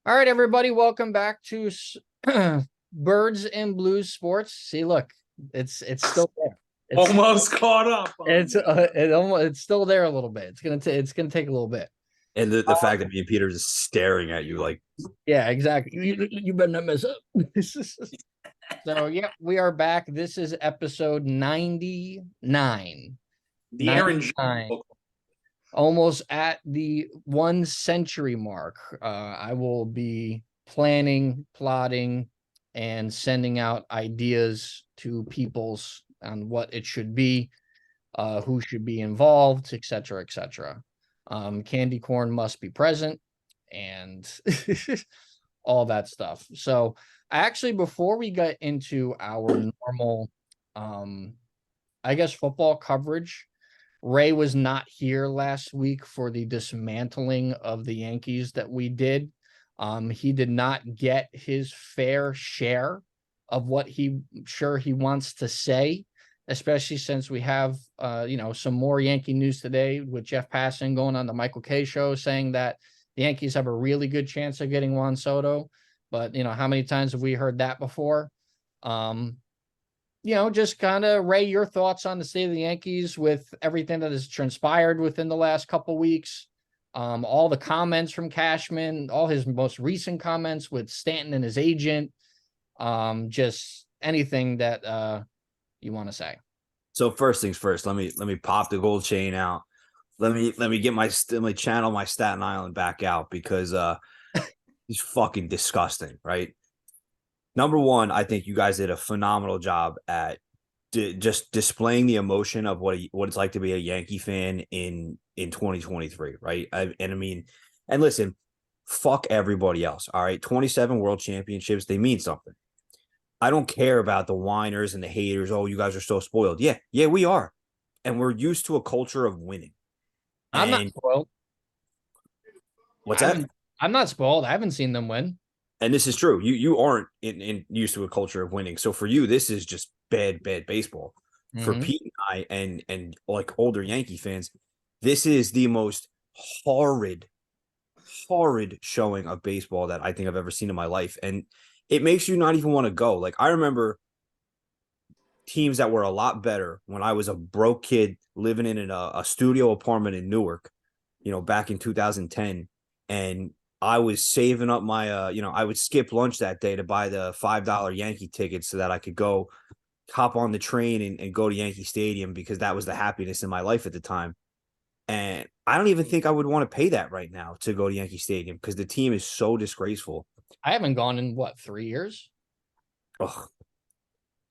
All right, everybody, welcome back to Birds and Blues Sports. See, look, it's still there. Almost caught up. It's still there a little bit. It's gonna take a little bit. And the fact that me and Peter is staring at you like, Yeah, exactly. You better not mess up. So, yeah, we are back. This is episode 99. The Aaron 99. Almost at the 1 century mark. I will be planning, plotting, and sending out ideas to peoples on what it should be, who should be involved, etc., etc. Candy corn must be present, and all that stuff. So, actually, before we get into our normal, I guess, football coverage, Ray was not here last week for the dismantling of the Yankees that we did. He did not get his fair share of what he wants to say, especially since we have some more Yankee news today with Jeff Passan going on the Michael Kay show saying that the Yankees have a really good chance of getting Juan Soto. But how many times have we heard that before? Just kind of, Ray, your thoughts on the state of the Yankees with everything that has transpired within the last couple weeks. All the comments from Cashman, all his most recent comments with Stanton and his agent. Just anything that you want to say. so first things first, let me pop the gold chain out. Let me channel my Staten Island back out because he's fucking disgusting, right? Number one, I think you guys did a phenomenal job at just displaying the emotion of what it's like to be a Yankee fan in 2023, right? And listen, fuck everybody else, all right? 27 world championships, they mean something. I don't care about the whiners and the haters. Oh, you guys are so spoiled. Yeah, we are. And we're used to a culture of winning. I'm not spoiled. What's that? I'm not spoiled. I haven't seen them win. And this is true. You aren't in used to a culture of winning. So for you, this is just bad baseball. Mm-hmm. For Pete and I and like older Yankee fans, this is the most horrid showing of baseball that I think I've ever seen in my life. And it makes you not even want to go. Like, I remember teams that were a lot better when I was a broke kid living in a studio apartment in Newark, back in 2010. And I was saving up my, I would skip lunch that day to buy the $5 Yankee tickets so that I could go hop on the train and go to Yankee Stadium because that was the happiness in my life at the time. And I don't even think I would want to pay that right now to go to Yankee Stadium because the team is so disgraceful. I haven't gone in, 3 years? Ugh.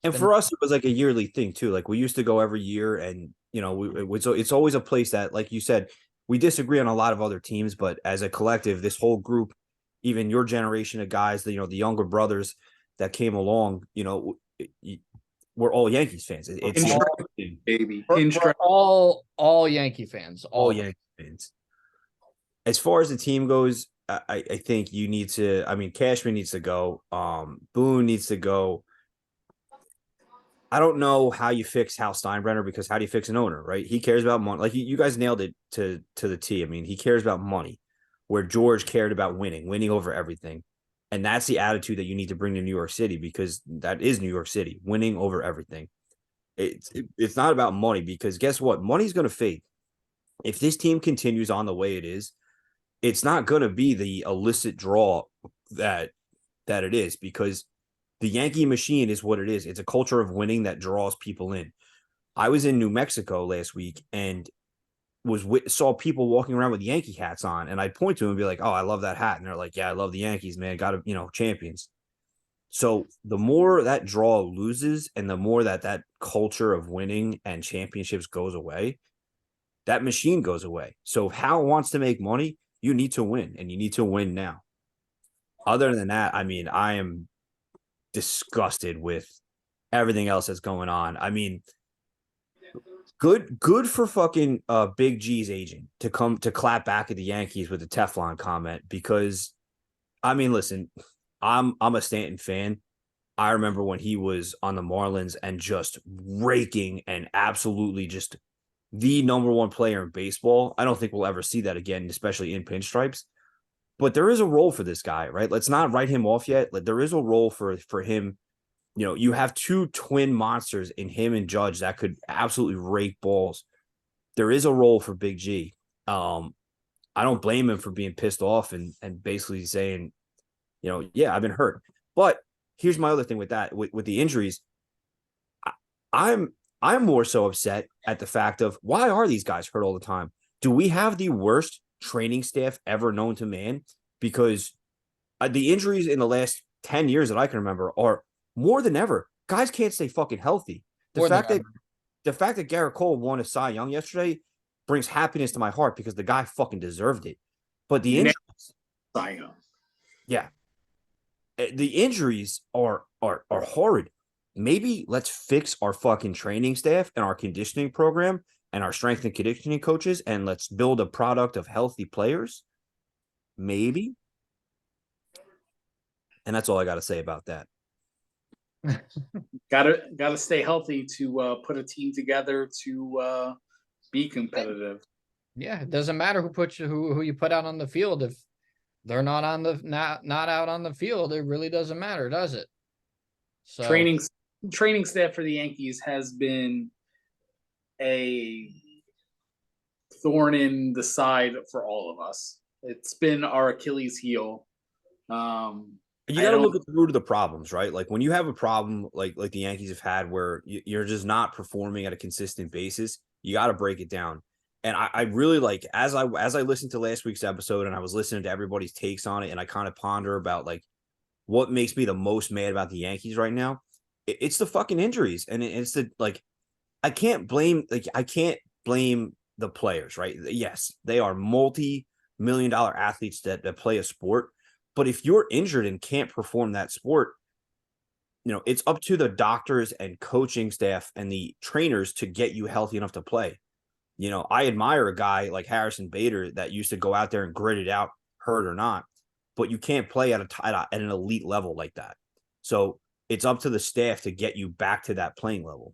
And for us, it was like a yearly thing too. Like, we used to go every year, and it's always a place that, like you said, we disagree on a lot of other teams, but as a collective, this whole group, even your generation of guys, the younger brothers that came along, we're all Yankees fans. It's baby. We're all Yankee fans. All Yankee fans. As far as the team goes, I think you need to. I mean, Cashman needs to go. Boone needs to go. I don't know how you fix Hal Steinbrenner, because how do you fix an owner, right? He cares about money. Like, you guys nailed it to the T. I mean, he cares about money, where George cared about winning over everything. And that's the attitude that you need to bring to New York City, because that is New York City, winning over everything. It's not about money, because guess what? Money's going to fade. If this team continues on the way it is, it's not going to be the illicit draw that it is, because the Yankee machine is what it is. It's a culture of winning that draws people in. I was in New Mexico last week and saw people walking around with Yankee hats on, and I'd point to them and be like, "Oh, I love that hat." And they're like, "Yeah, I love the Yankees, man. Got to, champions." So the more that draw loses, and the more that culture of winning and championships goes away, that machine goes away. So if Hal wants to make money, you need to win, and you need to win now. Other than that, I mean, I am disgusted with everything else that's going on. I mean, good for fucking Big G's agent to come to clap back at the Yankees with the Teflon comment, because, I mean, listen, I'm a Stanton fan. I remember when he was on the Marlins and just raking and absolutely just the number one player in baseball. I don't think we'll ever see that again, especially in pinstripes. But there is a role for this guy, right? Let's not write him off yet. Like, there is a role for him. You know, you have two twin monsters in him and Judge that could absolutely rake balls. There is a role for Big G. I don't blame him for being pissed off and basically saying, you know, yeah, I've been hurt. But here's my other thing with that, with the injuries. I'm more so upset at the fact of, why are these guys hurt all the time? Do we have the worst training staff ever known to man? Because the injuries in the last 10 years that I can remember are more than ever. Guys can't stay fucking healthy. The fact that Garrett Cole won a Cy Young yesterday brings happiness to my heart because the guy fucking deserved it. But the injuries, Cy Young. yeah, the injuries are horrid. Maybe let's fix our fucking training staff and our conditioning program and our strength and conditioning coaches, and let's build a product of healthy players. Maybe. And that's all I got to say about that. Gotta stay healthy to put a team together to be competitive. Yeah, it doesn't matter who you put out on the field. If they're not not out on the field, it really doesn't matter, does it? So Training staff for the Yankees has been a thorn in the side for all of us. It's been our Achilles heel. You got to look at the root of the problems, right? Like, when you have a problem like the Yankees have had where you're just not performing at a consistent basis, you got to break it down. And I really, like, as I listened to last week's episode and I was listening to everybody's takes on it, and I kind of ponder about, like, what makes me the most mad about the Yankees right now. It's the fucking injuries. And it's the, like, I can't blame the players, right? Yes, they are multi-million-dollar athletes that play a sport. But if you're injured and can't perform that sport, you know, it's up to the doctors and coaching staff and the trainers to get you healthy enough to play. You know, I admire a guy like Harrison Bader that used to go out there and grit it out, hurt or not, but you can't play at an elite level like that. So it's up to the staff to get you back to that playing level.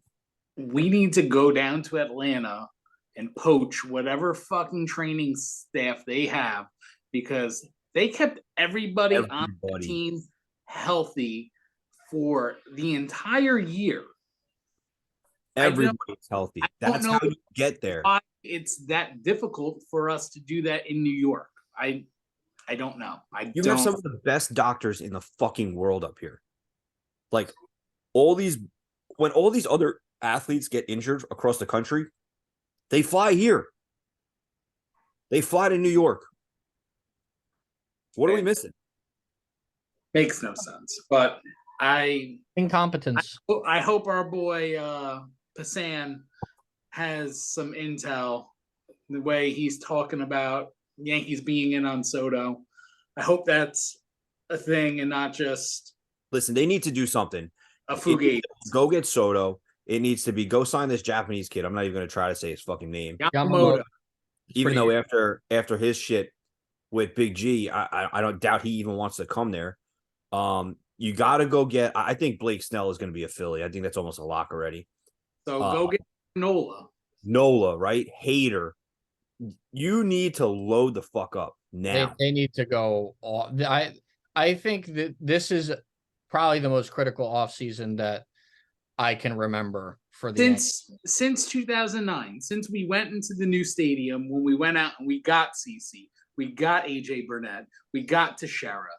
We need to go down to Atlanta and poach whatever fucking training staff they have, because they kept everybody on the team healthy for the entire year. Everybody's healthy. That's how you get there. It's that difficult for us to do that in New York. I don't know. You have some of the best doctors in the fucking world up here. Like, when all these other athletes get injured across the country, they fly here. They fly to New York. What are we missing? Makes no sense. But incompetence. I hope our boy Passan has some intel the way he's talking about Yankees being in on Soto. I hope that's a thing and not just. Listen, they need to do something. A fugazi. Go get Soto. It needs to be go sign this Japanese kid. I'm not even going to try to say his fucking name. Yamamoto. Even though after his shit with Big G, I don't doubt he even wants to come there. You got to go get. I think Blake Snell is going to be a Philly. I think that's almost a lock already. So go get Nola. Nola, right? Hater. You need to load the fuck up now. They need to go. I think that this is probably the most critical offseason that I can remember for the since 2009, since we went into the new stadium, when we went out and we got CC, we got AJ Burnett, we got Teixeira.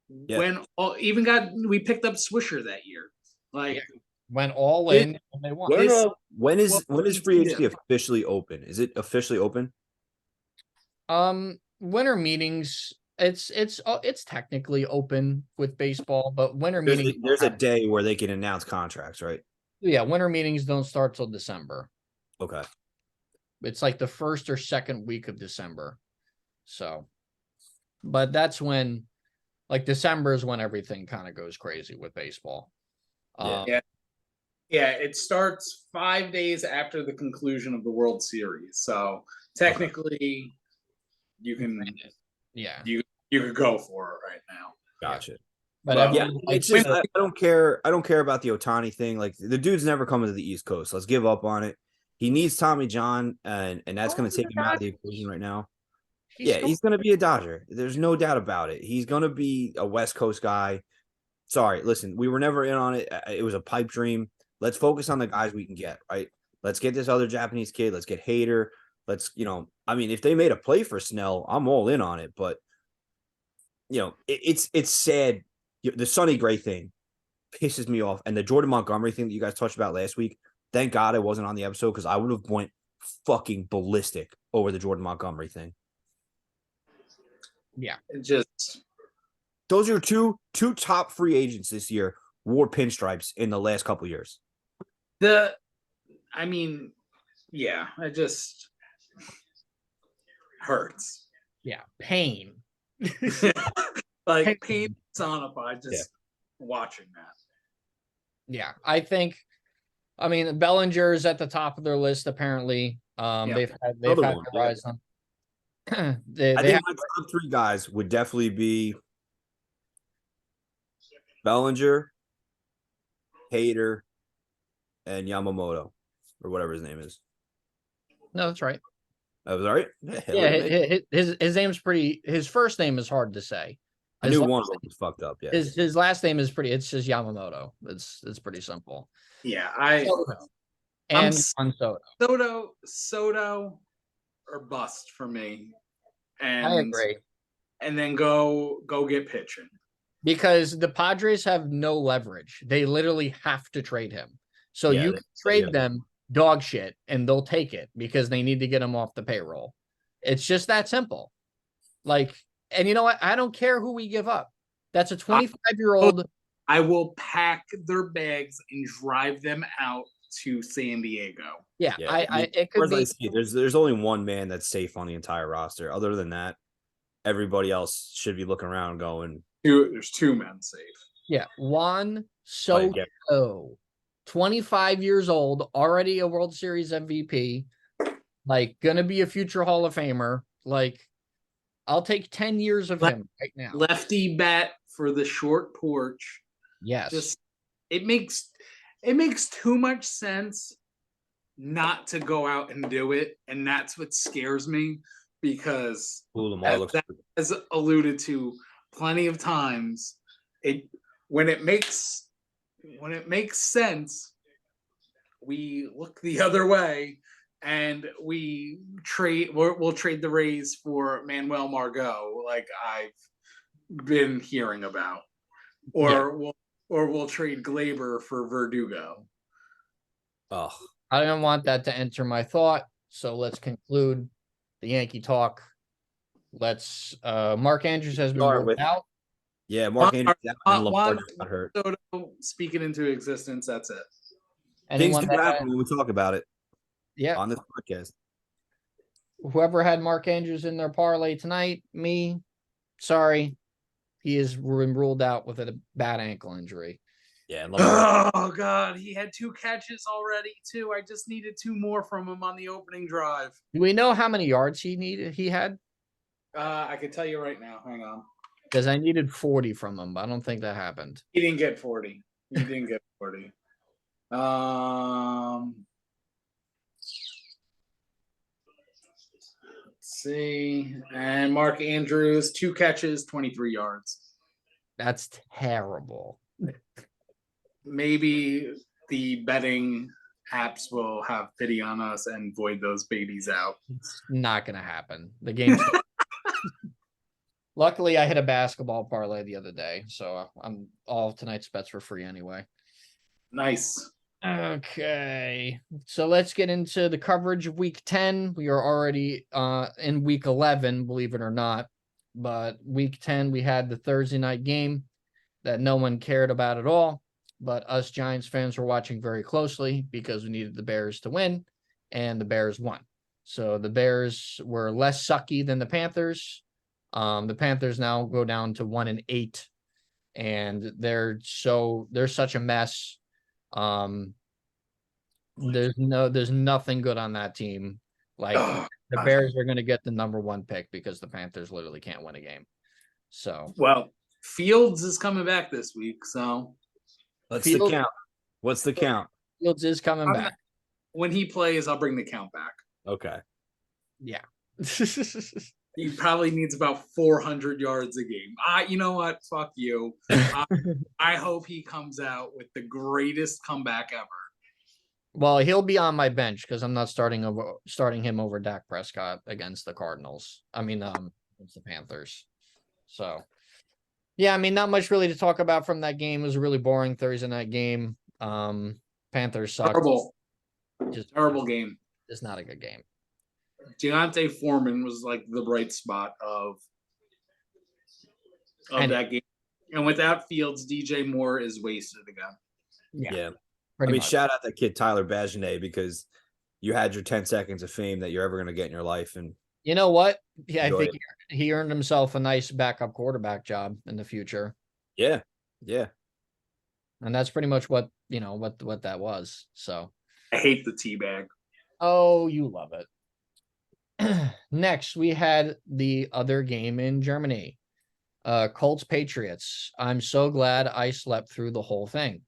Yeah. We picked up Swisher that year. Like, went all in and they won. When is free agency officially open? Is it officially open? Winter meetings. It's technically open with baseball, but winter meetings. There's a day where they can announce contracts, right? Yeah, winter meetings don't start till December. Okay. It's like the first or second week of December. So, but that's when, like, December is when everything kind of goes crazy with baseball. Yeah, it starts 5 days after the conclusion of the World Series. So technically, you can. Yeah, you could go for it right now. Gotcha. But yeah, it's just I don't care. I don't care about the Ohtani thing. Like, the dude's never coming to the East Coast. Let's give up on it. He needs Tommy John, and that's going to take him out of the equation right now. He's going to be a Dodger. There's no doubt about it. He's going to be a West Coast guy. Sorry, listen, we were never in on it. It was a pipe dream. Let's focus on the guys we can get, right? Let's get this other Japanese kid. Let's get Hader. Let's, if they made a play for Snell, I'm all in on it. But, it's sad. The Sonny Gray thing pisses me off. And the Jordan Montgomery thing that you guys touched about last week, thank God I wasn't on the episode because I would have went fucking ballistic over the Jordan Montgomery thing. Yeah. Those are two top free agents this year wore pinstripes in the last couple of years. It just hurts. Yeah, pain. Pain personified just watching that. Yeah, I think. Bellinger is at the top of their list. Apparently, they've had to rise on. I think my top three guys would definitely be Bellinger, Hader, and Yamamoto, or whatever his name is. No, that's right. That was all right. Yeah, his name's pretty. His first name is hard to say. I knew one of them was fucked up. Yeah, his last name is pretty. It's just Yamamoto. It's pretty simple. Yeah, Soto or bust for me. And I agree. And then go get pitching. Because the Padres have no leverage. They literally have to trade him. So you can trade them dog shit and they'll take it because they need to get him off the payroll. It's just that simple. And you know what? I don't care who we give up. That's a 25-year-old. I will pack their bags and drive them out to San Diego. Yeah. It could be. There's only one man that's safe on the entire roster. Other than that, everybody else should be looking around going. There's two men safe. Yeah. Juan Soto, 25 years old, already a World Series MVP, gonna be a future Hall of Famer. I'll take 10 years of him right now. Lefty bat for the short porch. Yes. It makes too much sense not to go out and do it. And that's what scares me because as alluded to plenty of times, when it makes sense, we look the other way and we'll trade the Rays for Manuel Margot, like I've been hearing about, or we'll trade Glaber for Verdugo. Oh, I don't want that to enter my thought. So let's conclude the Yankee talk. Mark Andrews has been ruled out. Yeah, Mark Andrews got hurt. Speaking into existence, that's it. Things do happen when we talk about it. Yeah, on this podcast. Whoever had Mark Andrews in their parlay tonight, sorry, he has been ruled out with a bad ankle injury. Yeah. Oh God, he had 2 catches already too. I just needed 2 more from him on the opening drive. Do we know how many yards he had? I can tell you right now. Hang on. Because I needed 40 from him, but I don't think that happened. He didn't get 40. Let's see. And Mark Andrews, 2 catches, 23 yards. That's terrible. Maybe the betting apps will have pity on us and void those babies out. It's not going to happen. The game's Luckily, I hit a basketball parlay the other day, so all of tonight's bets were free anyway. Nice. Okay, so let's get into the coverage of Week 10. We are already in Week 11, believe it or not. But Week 10, we had the Thursday night game that no one cared about at all. But us Giants fans were watching very closely because we needed the Bears to win, and the Bears won. So the Bears were less sucky than the Panthers. The Panthers now go down to 1-8, and they're such a mess. There's nothing good on that team. The Bears are going to get the number 1 pick because the Panthers literally can't win a game. So, well, Fields is coming back this week. So what's the count? What's the count? Fields is coming back. When he plays, I'll bring the count back. Okay. Yeah. He probably needs about 400 yards a game. You know what? Fuck you. I hope he comes out with the greatest comeback ever. Well, he'll be on my bench because I'm not starting him over Dak Prescott against the Cardinals. Against the Panthers. So, yeah, I mean, not much really to talk about from that game. It was a really boring Thursday night game. Panthers sucked. Terrible game. It's not a good game. Deontay Foreman was like the bright spot of that game. And without Fields, DJ Moore is wasted again. Yeah. I mean, shout out that kid Tyler Baginet because you had your 10 seconds of fame that you're ever going to get in your life. And you know what? Yeah, I think he earned himself a nice backup quarterback job in the future. Yeah. Yeah. And that's pretty much what that was. So I hate the teabag. Oh, you love it. Next, we had the other game in Germany. Colts Patriots. I'm so glad I slept through the whole thing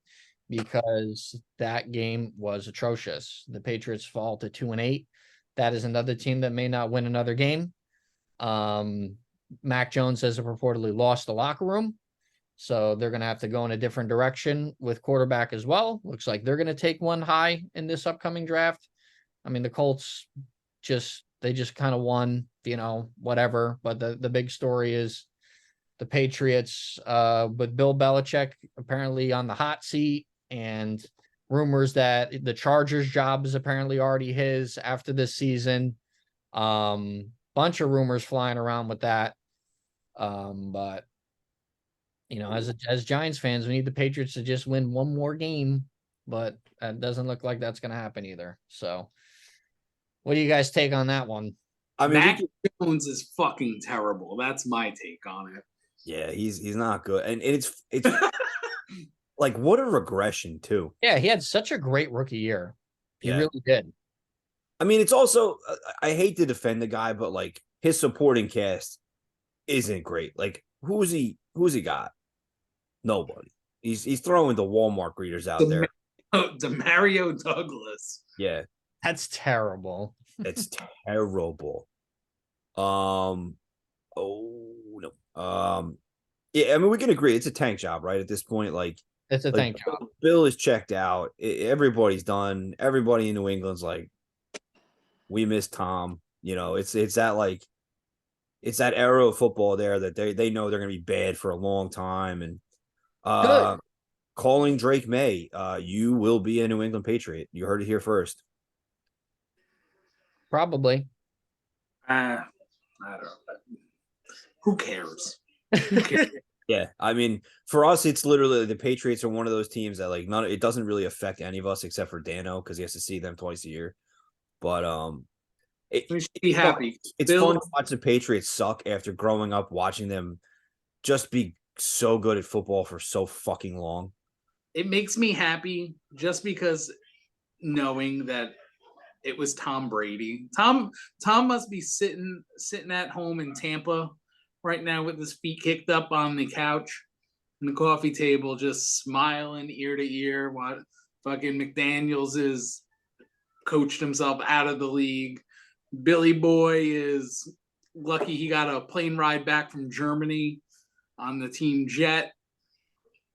because that game was atrocious. The Patriots fall to 2-8. That is another team that may not win another game. Mac Jones has reportedly lost the locker room, so they're going to have to go in a different direction with quarterback as well. Looks like they're going to take one high in this upcoming draft. I mean, the Colts just kind of won, whatever. But the big story is the Patriots with Bill Belichick apparently on the hot seat, and rumors that the Chargers job is apparently already his after this season. Bunch of rumors flying around with that. But as Giants fans, we need the Patriots to just win one more game, but it doesn't look like that's going to happen either. So what do you guys take on that one? I mean, Mac Jones is fucking terrible. That's my take on it. Yeah, he's not good. And it's like, what a regression too. Yeah, he had such a great rookie year. He really did. I mean, it's also, I hate to defend the guy, but like his supporting cast isn't great. Like, who's he got? Nobody. He's throwing the Walmart greeters out there. Demario Douglas. Yeah. That's terrible. It's terrible. Oh no. Yeah, I mean, we can agree it's a tank job, right? At this point, like it's a tank job. Bill is checked out. Everybody's done. Everybody in New England's like, we miss Tom. It's that era of football there that they know they're gonna be bad for a long time. And calling Drake May, you will be a New England Patriot. You heard it here first. Probably. I don't know. Who cares? Yeah, I mean, for us, it's literally the Patriots are one of those teams that it doesn't really affect any of us except for Dano because he has to see them twice a year. But we should be happy. It's fun to watch the Patriots suck after growing up watching them just be so good at football for so fucking long. It makes me happy just because knowing that it was Tom Brady. Tom must be sitting at home in Tampa right now with his feet kicked up on the couch and the coffee table, just smiling ear to ear while fucking McDaniels is coached himself out of the league. Billy Boy is lucky he got a plane ride back from Germany on the team jet.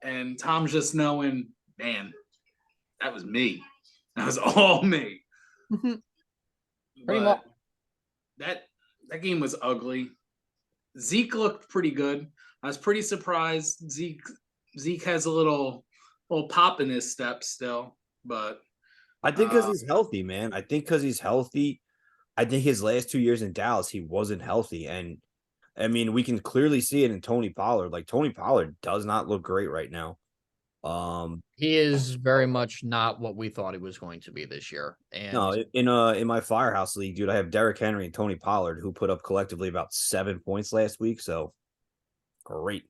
And Tom's just knowing, man, that was me. That was all me. Pretty much. That game was ugly. Zeke looked pretty good. I was pretty surprised. Zeke has a little pop in his step still, but I think because he's healthy, man. I think because he's healthy. I think his last 2 years in Dallas, he wasn't healthy, and I mean, we can clearly see it in Tony Pollard. Like, Tony Pollard does not look great right now. He is very much not what we thought he was going to be this year. And no, in my Firehouse League, dude, I have Derrick Henry and Tony Pollard who put up collectively about 7 points last week. So great.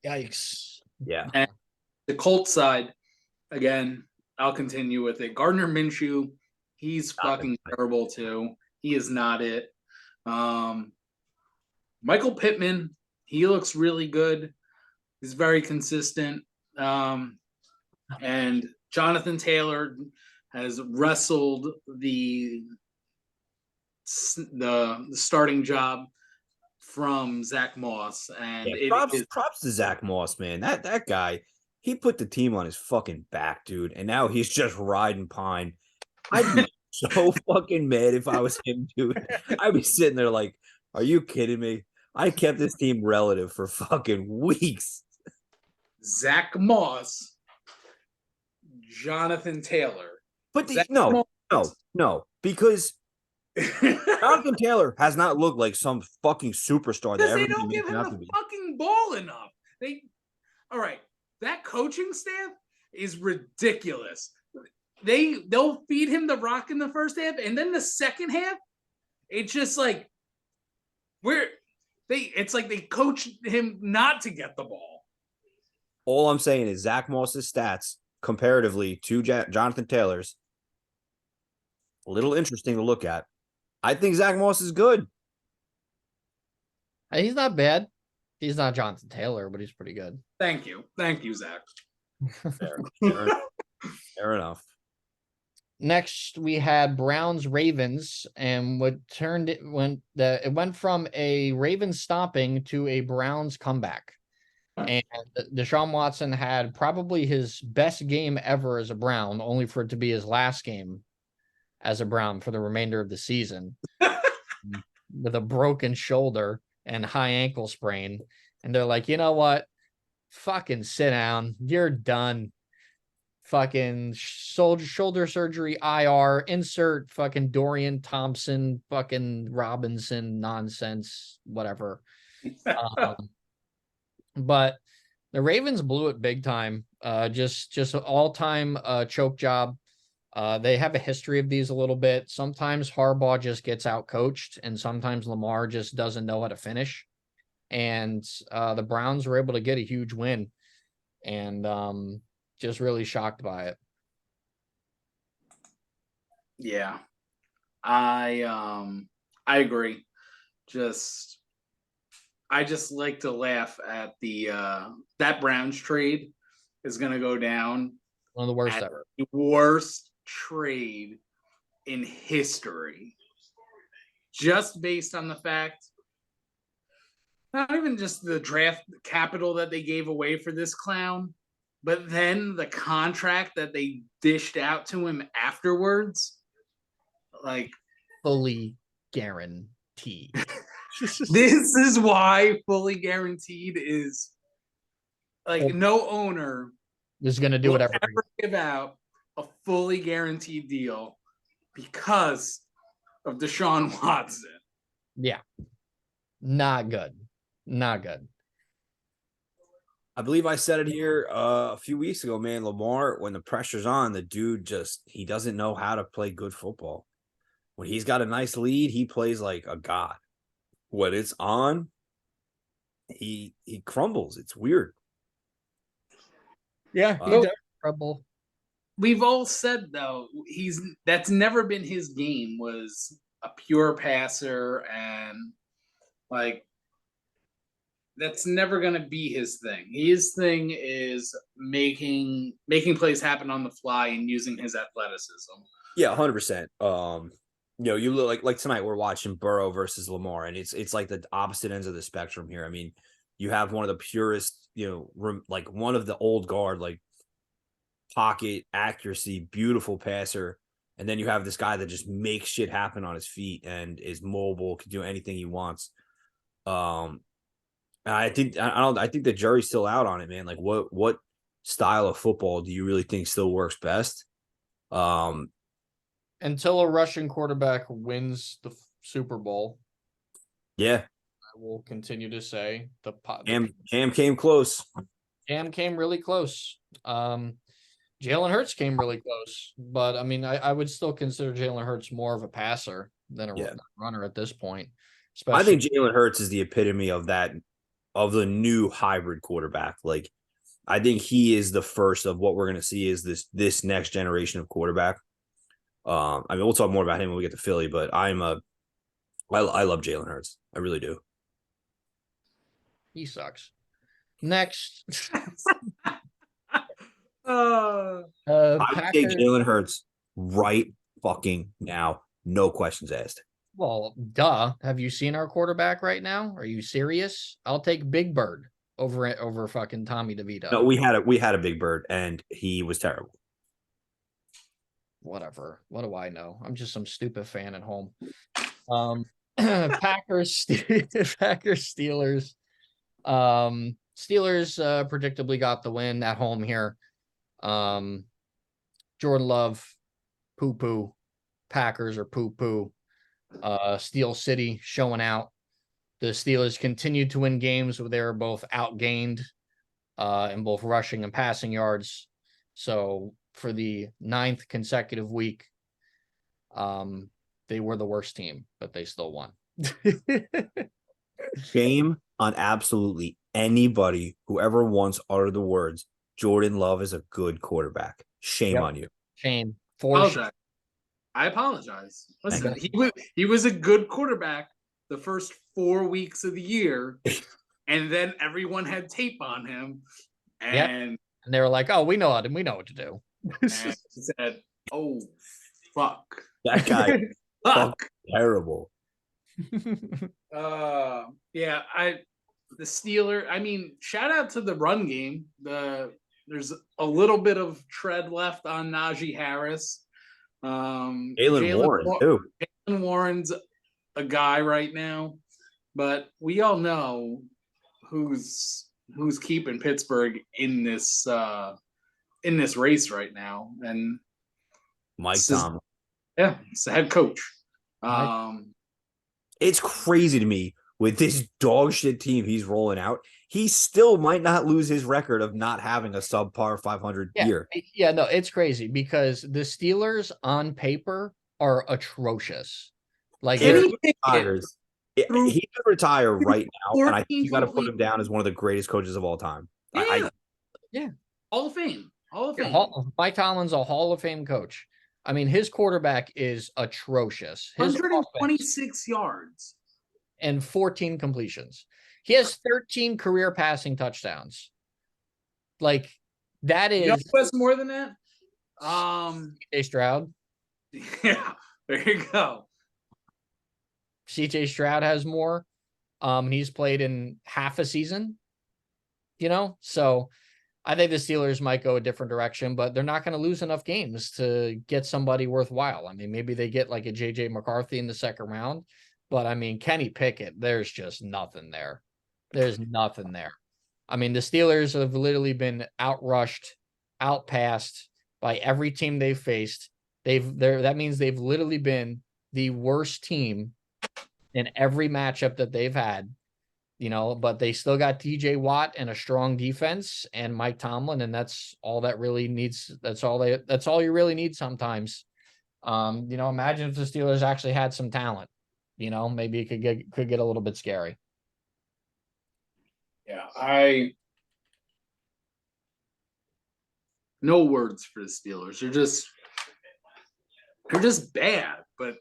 Yikes. Yeah. And the Colts side, again, I'll continue with it. Gardner Minshew, he's fucking terrible too. He is not it. Michael Pittman, he looks really good. He's very consistent. And Jonathan Taylor has wrestled the starting job from Zach Moss, and Yeah, props to Zach Moss, man. That guy, he put the team on his fucking back, dude, and now he's just riding pine. I'd be so fucking mad if I was him, dude. I'd be sitting there like, are you kidding me? I kept this team relative for fucking weeks. Zach Moss, Jonathan Taylor. But no, because Jonathan Taylor has not looked like some fucking superstar that they everybody don't give makes him him out the to be. fucking ball enough. All right, that coaching staff is ridiculous. They'll feed him the rock in the first half, and then the second half, it's just like it's like they coached him not to get the ball. All I'm saying is Zach Moss's stats comparatively to Jonathan Taylor's a little interesting to look at. I think Zach Moss is good. He's not bad. He's not Jonathan Taylor, but he's pretty good. Thank you, Zach. Fair enough. Next, we had Browns Ravens, and it went from a Ravens stomping to a Browns comeback. And Deshaun Watson had probably his best game ever as a Brown, only for it to be his last game as a Brown for the remainder of the season with a broken shoulder and high ankle sprain. And they're like, you know what? Fucking sit down. You're done. Fucking shoulder surgery, IR, insert fucking Dorian Thompson, fucking Robinson nonsense, whatever. But the Ravens blew it big time. Just an all-time choke job. They have a history of these a little bit. Sometimes Harbaugh just gets out-coached, and sometimes Lamar just doesn't know how to finish. And the Browns were able to get a huge win, and just really shocked by it. Yeah, I agree. I just like to laugh at that Browns trade is going to go down One of the worst ever. The worst trade in history. Just based on the fact, not even just the draft capital that they gave away for this clown, but then the contract that they dished out to him afterwards. Like, fully guaranteed. This is why fully guaranteed is like no owner is going to do whatever. Ever give out a fully guaranteed deal because of Deshaun Watson. Yeah. Not good. Not good. I believe I said it here a few weeks ago, man. Lamar, when the pressure's on, the dude he doesn't know how to play good football. When he's got a nice lead, he plays like a god. When it's on, he crumbles. It's weird. Yeah, he does crumble. We've all said though, that's never been his game, was a pure passer, and like that's never going to be his thing. His thing is making plays happen on the fly and using his athleticism. Yeah, 100%. You look like tonight we're watching Burrow versus Lamar, and it's like the opposite ends of the spectrum here. I mean, you have one of the purest, like one of the old guard, like pocket accuracy, beautiful passer, and then you have this guy that just makes shit happen on his feet and is mobile, can do anything he wants. I think the jury's still out on it, man. Like what style of football do you really think still works best? Until a Russian quarterback wins the Super Bowl. Yeah. I will continue to say Cam came close. Cam came really close. Jalen Hurts came really close, but I mean, I would still consider Jalen Hurts more of a passer than a runner at this point. I think Jalen Hurts is the epitome of the new hybrid quarterback. Like, I think he is the first of what we're going to see is this next generation of quarterback. I mean, we'll talk more about him when we get to Philly, but I love Jalen Hurts. I really do. He sucks. Next. I take Jalen Hurts right fucking now. No questions asked. Well, duh. Have you seen our quarterback right now? Are you serious? I'll take Big Bird over fucking Tommy DeVito. No, we had a Big Bird, and he was terrible. Whatever. What do I know? I'm just some stupid fan at home. Packers, Steelers. Steelers predictably got the win at home here. Jordan Love, poo poo. Packers are poo poo. Steel City showing out. The Steelers continued to win games where they were both outgained in both rushing and passing yards. So for the 9th consecutive week, they were the worst team, but they still won. Shame on absolutely anybody who ever once uttered the words, Jordan Love is a good quarterback. Shame on you. Shame. I apologize. Listen, he was a good quarterback the first 4 weeks of the year, and then everyone had tape on him, and they were like, "Oh, we know what to do." And he said, "Oh, fuck, that guy, fuck, terrible." Yeah, the Steeler. I mean, shout out to the run game. There's a little bit of tread left on Najee Harris. Jalen Warren's a guy right now, but we all know who's keeping Pittsburgh in this race right now, and Mike Tomlin. Yeah, it's the head coach. It's crazy to me with this dog shit team he's rolling out. He still might not lose his record of not having a subpar 500 year. Yeah, no, it's crazy because the Steelers on paper are atrocious. Like he could retire right now, and I think you got to put him down as one of the greatest coaches of all time. Yeah, Hall of Fame. Mike Tomlin's a Hall of Fame coach. I mean, his quarterback is atrocious. 126 yards and 14 completions. He has 13 career passing touchdowns. Like that is. You know who has more than that? CJ Stroud. Yeah, there you go. CJ Stroud has more. He's played in half a season. So I think the Steelers might go a different direction, but they're not going to lose enough games to get somebody worthwhile. I mean, maybe they get like a JJ McCarthy in the second round, but I mean, Kenny Pickett, there's just nothing there. There's nothing there. I mean, the Steelers have literally been outrushed, outpassed by every team they've faced. That means they've literally been the worst team in every matchup that they've had. But they still got TJ Watt and a strong defense and Mike Tomlin, and that's all that really needs. That's all you really need sometimes. Imagine if the Steelers actually had some talent. Maybe it could get a little bit scary. Yeah, no words for the Steelers. They're just bad, but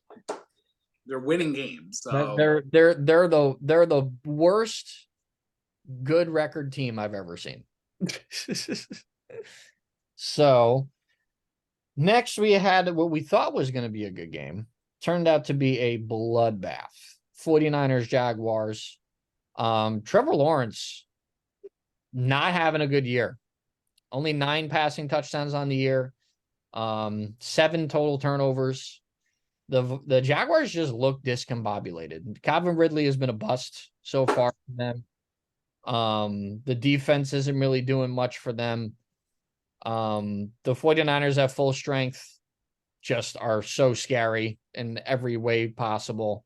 they're winning games. So they're the worst good record team I've ever seen. So next we had what we thought was going to be a good game. Turned out to be a bloodbath. 49ers, Jaguars. Trevor Lawrence not having a good year. Only 9 passing touchdowns on the year. 7 total turnovers. The Jaguars just look discombobulated. Calvin Ridley has been a bust so far for them. The defense isn't really doing much for them. The 49ers at full strength just are so scary in every way possible.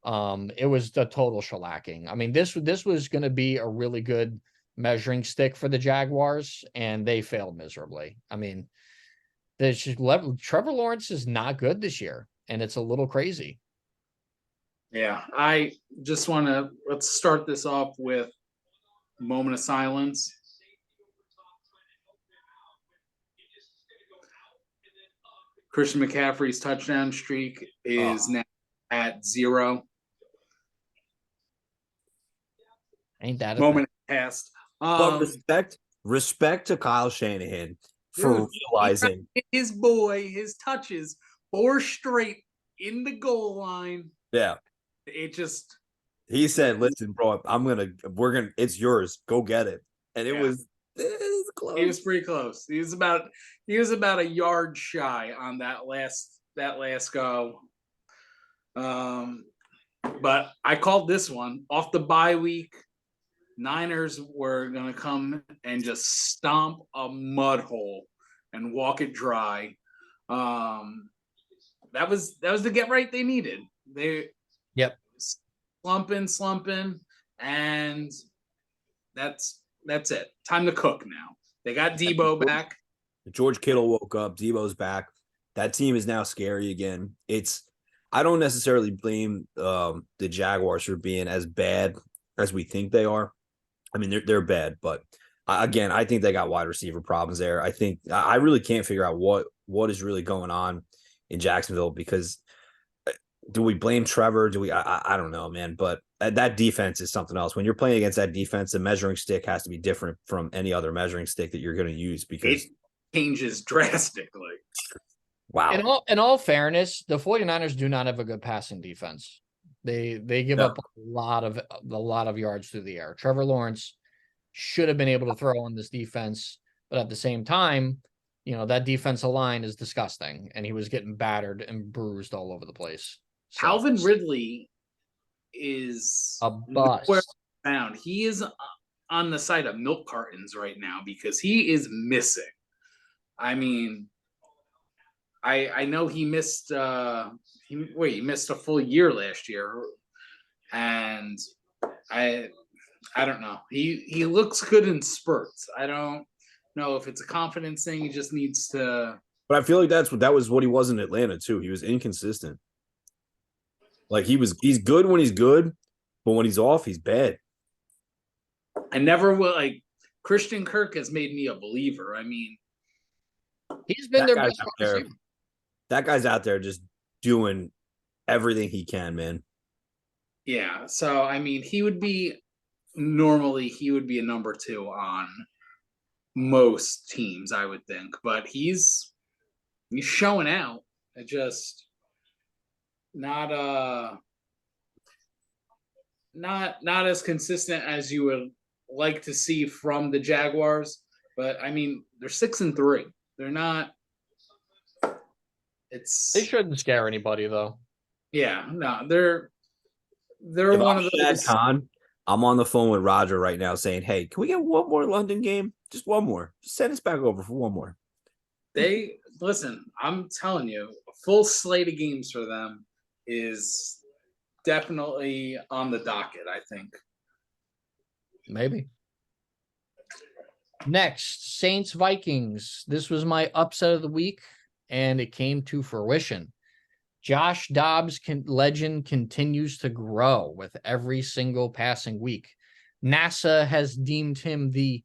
It was the total shellacking. I mean, this was going to be a really good measuring stick for the Jaguars, and they failed miserably. I mean, Trevor Lawrence is not good this year, and it's a little crazy. Yeah, I just want to let's start this off with a moment of silence. Christian McCaffrey's touchdown streak is now at 0. Ain't that a moment passed? But respect to Kyle Shanahan for realizing his boy, his touches 4 straight in the goal line. Yeah. It just. He said, "Listen, bro, it's yours. Go get it." And it was close. He was pretty close. He was about a yard shy on that last go. But I called this one off the bye week. Niners were gonna come and just stomp a mud hole and walk it dry. That was the get right they needed. They slumping, and that's it. Time to cook now. They got Debo back. George Kittle woke up. Debo's back. That team is now scary again. I don't necessarily blame the Jaguars for being as bad as we think they are. I mean, they're bad, but again, I think they got wide receiver problems there. I think I really can't figure out what is really going on in Jacksonville, because do we blame Trevor? Do we? I don't know, man. But that defense is something else. When you're playing against that defense, the measuring stick has to be different from any other measuring stick that you're going to use, because it changes drastically. Wow. In all fairness, the 49ers do not have a good passing defense. They give up a lot of yards through the air. Trevor Lawrence should have been able to throw on this defense, but at the same time, that defensive line is disgusting, and he was getting battered and bruised all over the place. So, Calvin Ridley is a bust. Found. He is on the side of milk cartons right now because he is missing. I mean, I know he missed he missed a full year last year, and I don't know. He looks good in spurts. I don't know if it's a confidence thing. He just needs to. But I feel like that was what he was in Atlanta too. He was inconsistent. Like he's good when he's good, but when he's off, he's bad. I never will. Like Christian Kirk has made me a believer. I mean, he's been their best receiver. That guy's out there just doing everything he can, man. Yeah. So I mean, he would be a number 2 on most teams, I would think, but he's showing out. It just not as consistent as you would like to see from the Jaguars. But I mean, they're 6-3. They're not. They shouldn't scare anybody though. Yeah, no, they're one of those. I'm on the phone with Roger right now saying, "Hey, can we get one more London game? Just one more. Just send us back over for one more." Listen, I'm telling you, a full slate of games for them is definitely on the docket, I think. Maybe. Next, Saints Vikings. This was my upset of the week, and it came to fruition. Josh Dobbs' legend continues to grow with every single passing week. NASA has deemed him the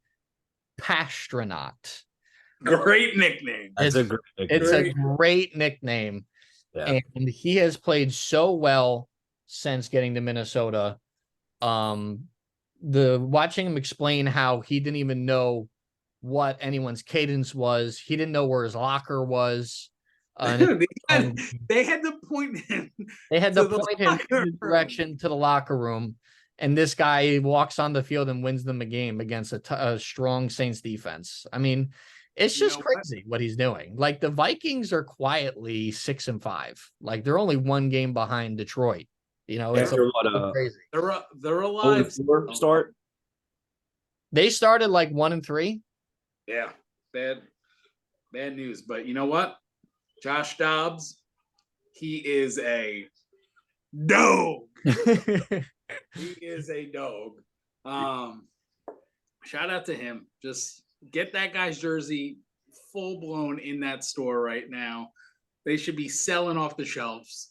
Passtronaut. Great nickname. It's a great nickname. Yeah. And he has played so well since getting to Minnesota. Watching him explain how he didn't even know what anyone's cadence was. He didn't know where his locker was. They had to point him. They had to point him in the direction to the locker room, and this guy walks on the field and wins them a game against a strong Saints defense. I mean, it's just crazy what he's doing. Like the Vikings are quietly 6-5. Like they're only one game behind Detroit. It's crazy. They're alive. Start. They started like 1-3. Yeah, bad news. But you know what? Josh Dobbs, he is a dog. He is a dog. Shout out to him. Just get that guy's jersey full blown in that store right now. They should be selling off the shelves.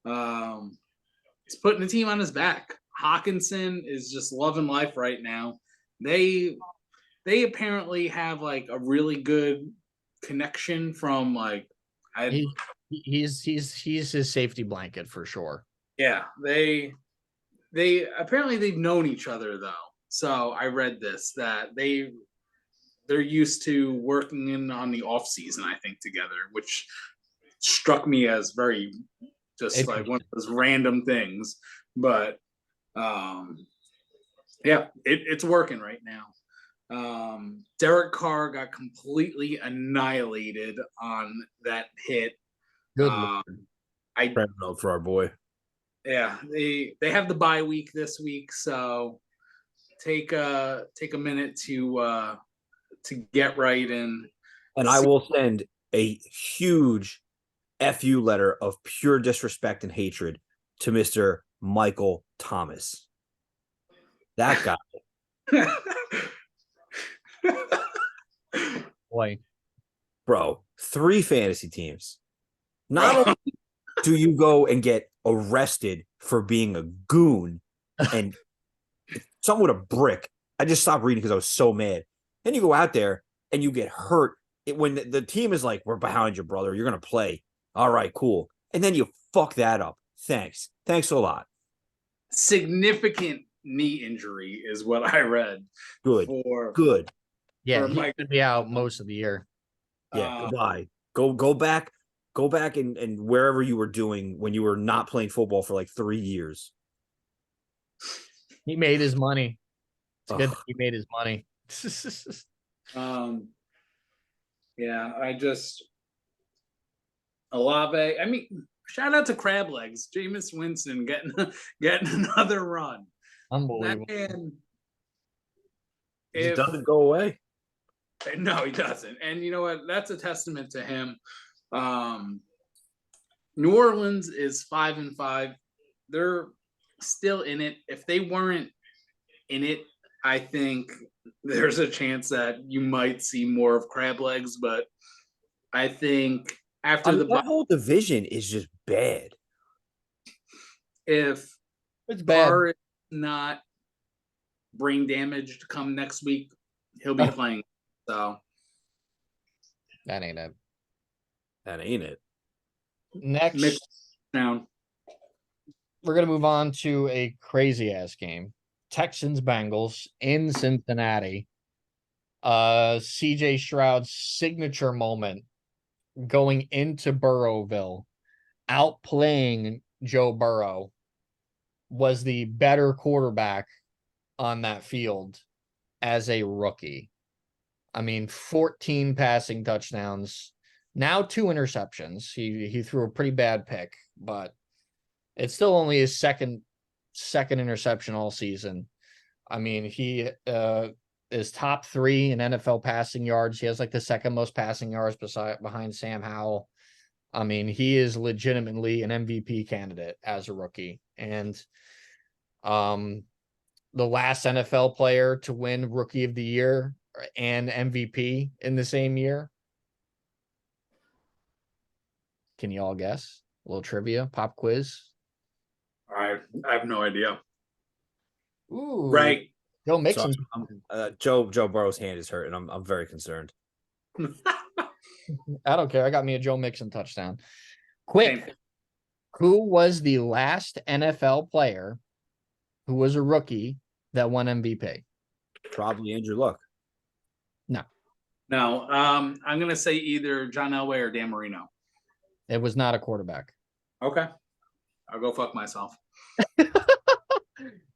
He's putting the team on his back. Hawkinson is just loving life right now. They apparently have like a really good connection from like. He's his safety blanket for sure. Yeah, they apparently they've known each other though. So I read this that they're used to working in on the off season, I think, together, which struck me as very just like one of those random things. But yeah, it's working right now. Derek Carr got completely annihilated on that hit. Good. I note for our boy. Yeah, they have the bye week this week, so take a minute to get right and I will send a huge FU letter of pure disrespect and hatred to Mr. Michael Thomas. That guy. Boy. Bro, 3 fantasy teams. Not only do you go and get arrested for being a goon and someone with a brick. I just stopped reading because I was so mad. Then you go out there and you get hurt. When the team is like, we're behind you, brother. You're going to play. All right, cool. And then you fuck that up. Thanks. Thanks a lot. Significant knee injury is what I read. Good. Yeah, for he's going to be out most of the year. Yeah, goodbye. Go back. Go back and wherever you were doing when you were not playing football for like 3 years. He made his money. It's good that he made his money. Yeah, Olave. I mean, shout out to Crab Legs, Jameis Winston getting another run. Unbelievable. That man, He doesn't go away. No, he doesn't. And you know what? That's a testament to him. New Orleans is 5-5. They're still in it. If they weren't in it, I think there's a chance that you might see more of Crab Legs. But I think after that whole division is just bad. If it's bad, Carr is not brain damaged come next week, he'll be playing. So that ain't it. That ain't it. Next, down. We're gonna move on to a crazy ass game. Texans Bengals in Cincinnati. CJ Stroud's signature moment going into Burrowville, outplaying Joe Burrow, was the better quarterback on that field as a rookie. I mean, 14 passing touchdowns, now 2 interceptions. He threw a pretty bad pick, but it's still only his second interception all season. I mean, he is top 3 in NFL passing yards. He has like the second most passing yards behind Sam Howell. I mean, he is legitimately an MVP candidate as a rookie. And the last NFL player to win Rookie of the Year and MVP in the same year. Can you all guess? A little trivia, pop quiz. I have no idea. Ooh, right. Joe Mixon. Joe Burrow's hand is hurt, and I'm very concerned. I don't care. I got me a Joe Mixon touchdown. Quick. Who was the last NFL player who was a rookie that won MVP? Probably Andrew Luck. No. I'm going to say either John Elway or Dan Marino. It was not a quarterback. Okay. I'll go fuck myself.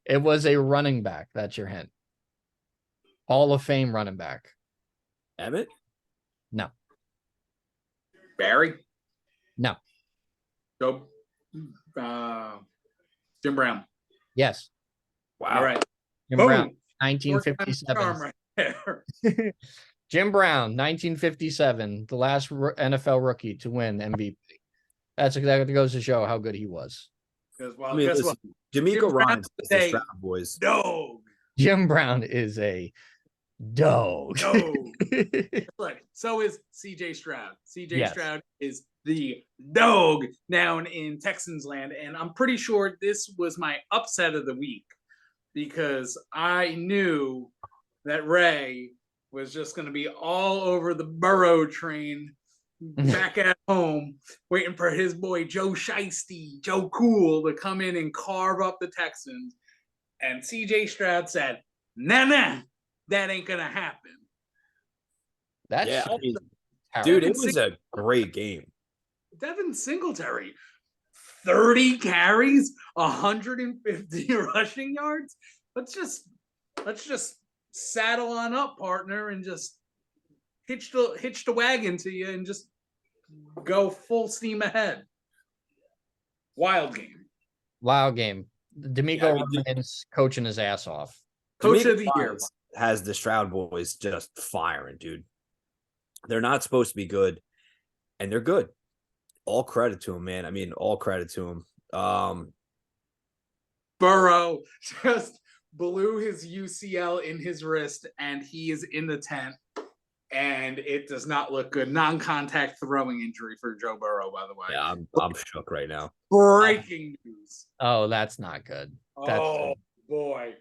It was a running back. That's your hint. Hall of Fame running back. Emmett? No. Barry? No. Jim Brown. Yes. Wow. All right. Jim Brown, 1957. Right there. Jim Brown, 1957, the last NFL rookie to win MVP. That goes to show how good he was. Well, guess what? D'Amico Ryan's the Stroud boys. Dog. Jim Brown is a dog. Look, so is CJ Stroud. CJ Stroud is the dog down in Texans land. And I'm pretty sure this was my upset of the week because I knew that Ray was just going to be all over the Burrow train back at home, waiting for his boy Joe Shiesty, Joe Cool, to come in and carve up the Texans. And CJ Stroud said, nah, that ain't going to happen. Dude, it was a great game. Devin Singletary, 30 carries, 150 rushing yards. Let's just saddle on up, partner, and just hitch the wagon to you and just go full steam ahead. Wild game. Wild game. D'Amico Ryan's coaching his ass off. Coach of the year. Has the Stroud boys just firing, dude. They're not supposed to be good, and they're good. All credit to him, man. I mean, all credit to him. Burrow just blew his UCL in his wrist, and he is in the tent, and it does not look good. Non-contact throwing injury for Joe Burrow, by the way. Yeah, I'm shook right now. Breaking news. Oh, that's not good. That's boy.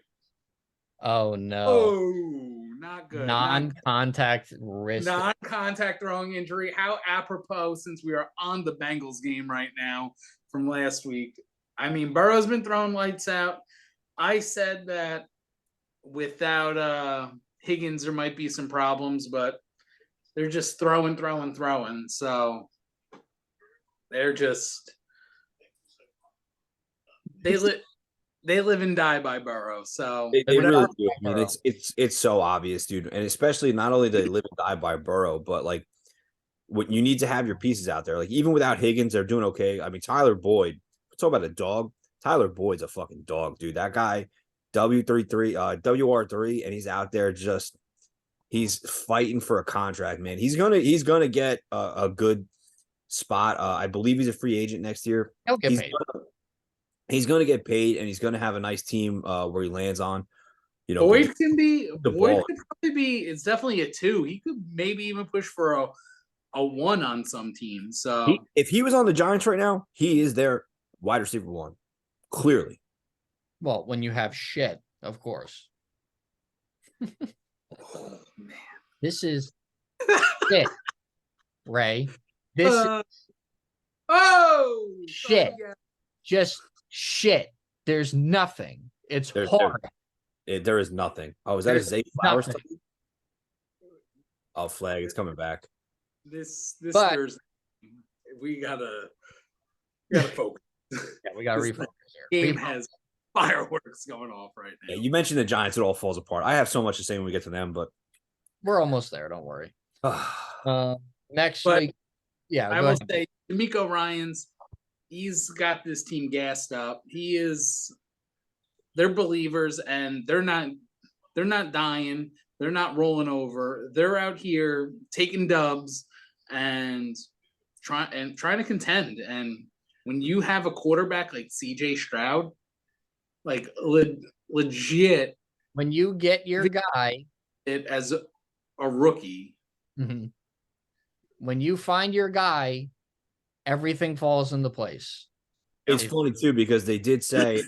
Oh no. Oh, not good. Non-contact wrist. Non-contact throwing injury. How apropos, since we are on the Bengals game right now from last week. I mean, Burrow's been throwing lights out. I said that without Higgins, there might be some problems, but they're just throwing. So they're just they live and die by Burrow. So they really do. I mean, it's so obvious, dude. And especially not only do they live and die by Burrow, but like what you need to have your pieces out there. Like even without Higgins, they're doing okay. I mean, Tyler Boyd. Talk about a dog. Tyler Boyd's a fucking dog, dude. That guy, WR3, and he's out there just he's fighting for a contract, man. He's gonna get a good spot. I believe he's a free agent next year. He'll get paid. He's going to get paid, and he's going to have a nice team where he lands on. You know, Boyd could probably be. It's definitely a 2. He could maybe even push for a 1 on some teams. So if he was on the Giants right now, he is their wide receiver 1, clearly. Well, when you have shit, of course. Oh man, this is shit, Ray. This is shit. Just shit. There's nothing. It's hard. There is nothing. Oh, is that a Zay Flowers? Oh, flag. It's coming back. This Thursday, we gotta focus. Yeah, we gotta refocus here. Game has fireworks going off right now. Yeah, you mentioned the Giants. It all falls apart. I have so much to say when we get to them, but we're almost there. Don't worry. Next week. Yeah, I will say D'Amico Ryans. He's got this team gassed up. They're believers, and they're not dying. They're not rolling over. They're out here taking dubs and trying to contend. And when you have a quarterback like CJ Stroud, like legit, when you get your guy as a rookie, when you find your guy, everything falls into place. It's funny too because they did say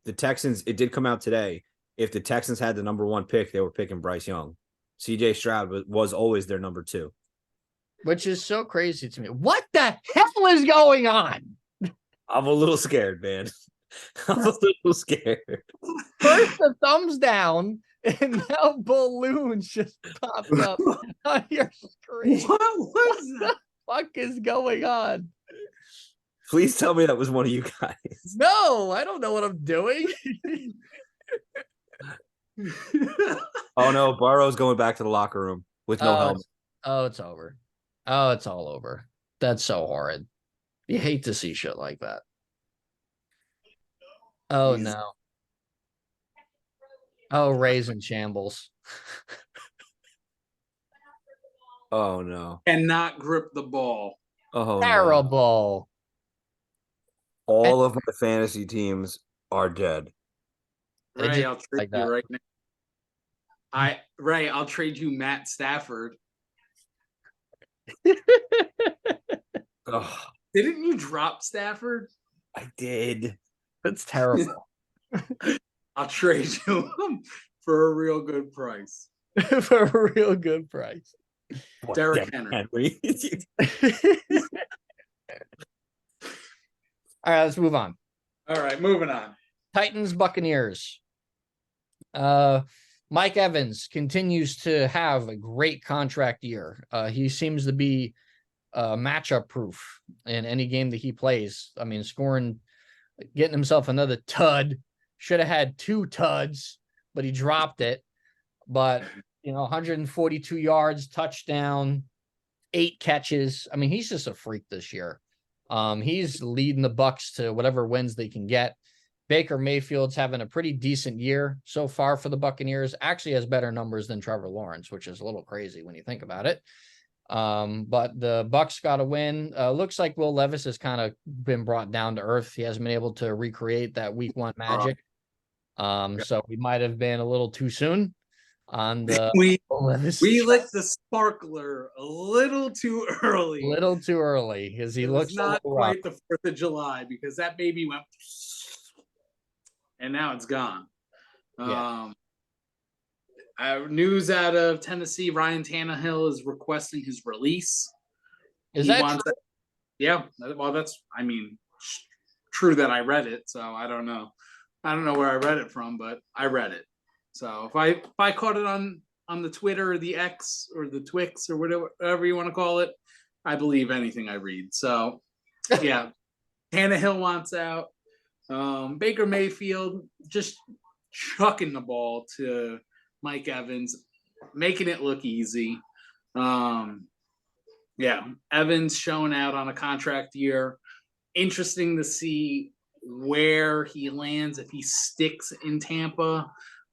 the Texans. It did come out today. If the Texans had the number 1 pick, they were picking Bryce Young. CJ Stroud was always their number 2, which is so crazy to me. What the hell is going on? I'm a little scared, man. I'm a little scared. First the thumbs down, and now balloons just popped up on your screen. What was that? Fuck is going on? Please tell me that was one of you guys. No, I don't know what I'm doing. Oh no, Burrow's going back to the locker room with no helmet. It's over. Oh, it's all over. That's so horrid. You hate to see shit like that. Oh no. Oh, Ray's in shambles. Oh no. Cannot grip the ball. Oh, terrible. No. All of my fantasy teams are dead. Ray, I'll trade you right now. Ray, I'll trade you Matt Stafford. Didn't you drop Stafford? I did. That's terrible. I'll trade you for a real good price. For a real good price. Derrick Henry. All right, let's move on. All right, moving on. Titans, Buccaneers. Mike Evans continues to have a great contract year. He seems to be matchup proof in any game that he plays. I mean, getting himself another tud. Should have had 2 tuds, but he dropped it. But 142 yards, touchdown, 8 catches. I mean, he's just a freak this year. He's leading the Bucs to whatever wins they can get. Baker Mayfield's having a pretty decent year so far for the Buccaneers. Actually has better numbers than Trevor Lawrence, which is a little crazy when you think about it. But the Bucs got a win. Looks like Will Levis has kind of been brought down to earth. He hasn't been able to recreate that week 1 magic. So we might have been a little too soon on the we lit the sparkler a little too early. Because he looks not quite rough. the 4th of July, because that baby went and now it's gone. Yeah. News out of Tennessee: Ryan Tannehill is requesting his release. Is that true? Yeah. Well, that's true that I read it, so I don't know. I don't know where I read it from, but I read it. So if I caught it on the Twitter or the X or the Twix or whatever you want to call it, I believe anything I read. So yeah, Tannehill wants out. Baker Mayfield just chucking the ball to Mike Evans, making it look easy. Evans showing out on a contract year. Interesting to see where he lands, if he sticks in Tampa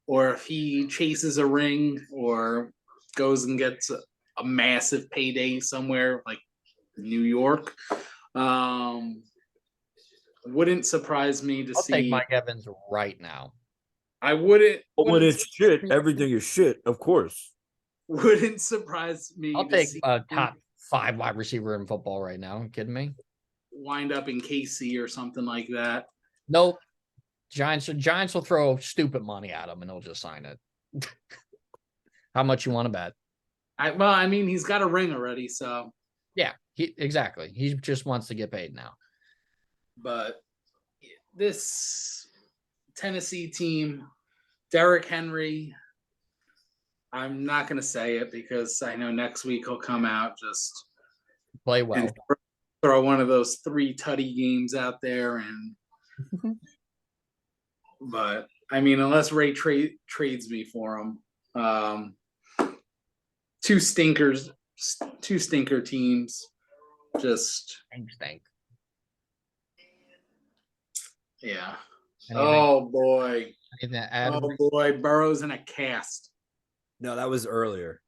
or if he chases a ring or goes and gets a massive payday somewhere like New York. Wouldn't surprise me to see. I'll take Mike Evans right now. I wouldn't. When it's shit, everything is shit, of course. Wouldn't surprise me. I'll take a top 5 wide receiver in football right now. Are you kidding me? Wind up in KC or something like that. Nope. Giants will throw stupid money at him and he'll just sign it. How much you want to bet? He's got a ring already, so yeah, exactly. He just wants to get paid now. But this Tennessee team, Derrick Henry, I'm not going to say it because I know next week he'll come out just play well, and throw one of those 3 tutty games out there, and but unless Ray trades me for him, 2 stinker teams, just stink. Yeah. Oh boy. Oh boy, Burrow's in a cast. No, that was earlier.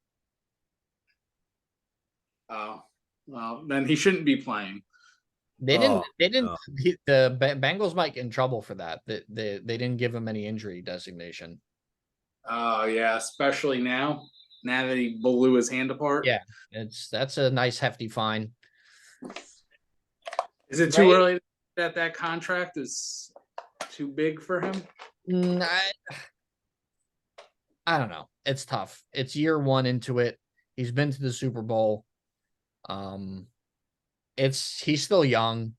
Oh, well, then he shouldn't be playing. They didn't. The Bengals might get in trouble for that. They didn't give him any injury designation. Oh yeah, especially now that he blew his hand apart. Yeah, that's a nice hefty fine. Is it too early that contract is too big for him? I don't know. It's tough. It's year 1 into it. He's been to the Super Bowl. He's still young.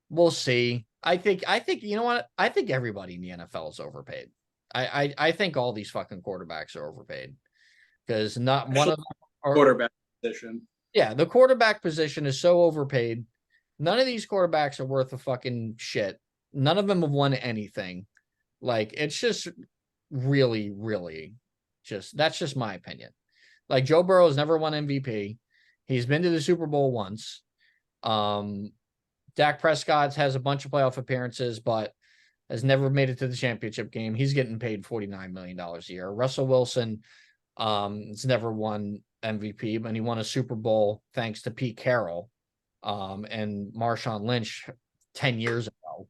We'll see. I think you know what? I think everybody in the NFL is overpaid. I think all these fucking quarterbacks are overpaid because not one of them quarterback position. Yeah, the quarterback position is so overpaid. None of these quarterbacks are worth a fucking shit. None of them have won anything. Like, it's just really, really that's just my opinion. Like, Joe Burrow has never won MVP. He's been to the Super Bowl once. Dak Prescott has a bunch of playoff appearances, but has never made it to the championship game. He's getting paid $49 million a year. Russell Wilson has never won MVP, but he won a Super Bowl thanks to Pete Carroll and Marshawn Lynch 10 years ago.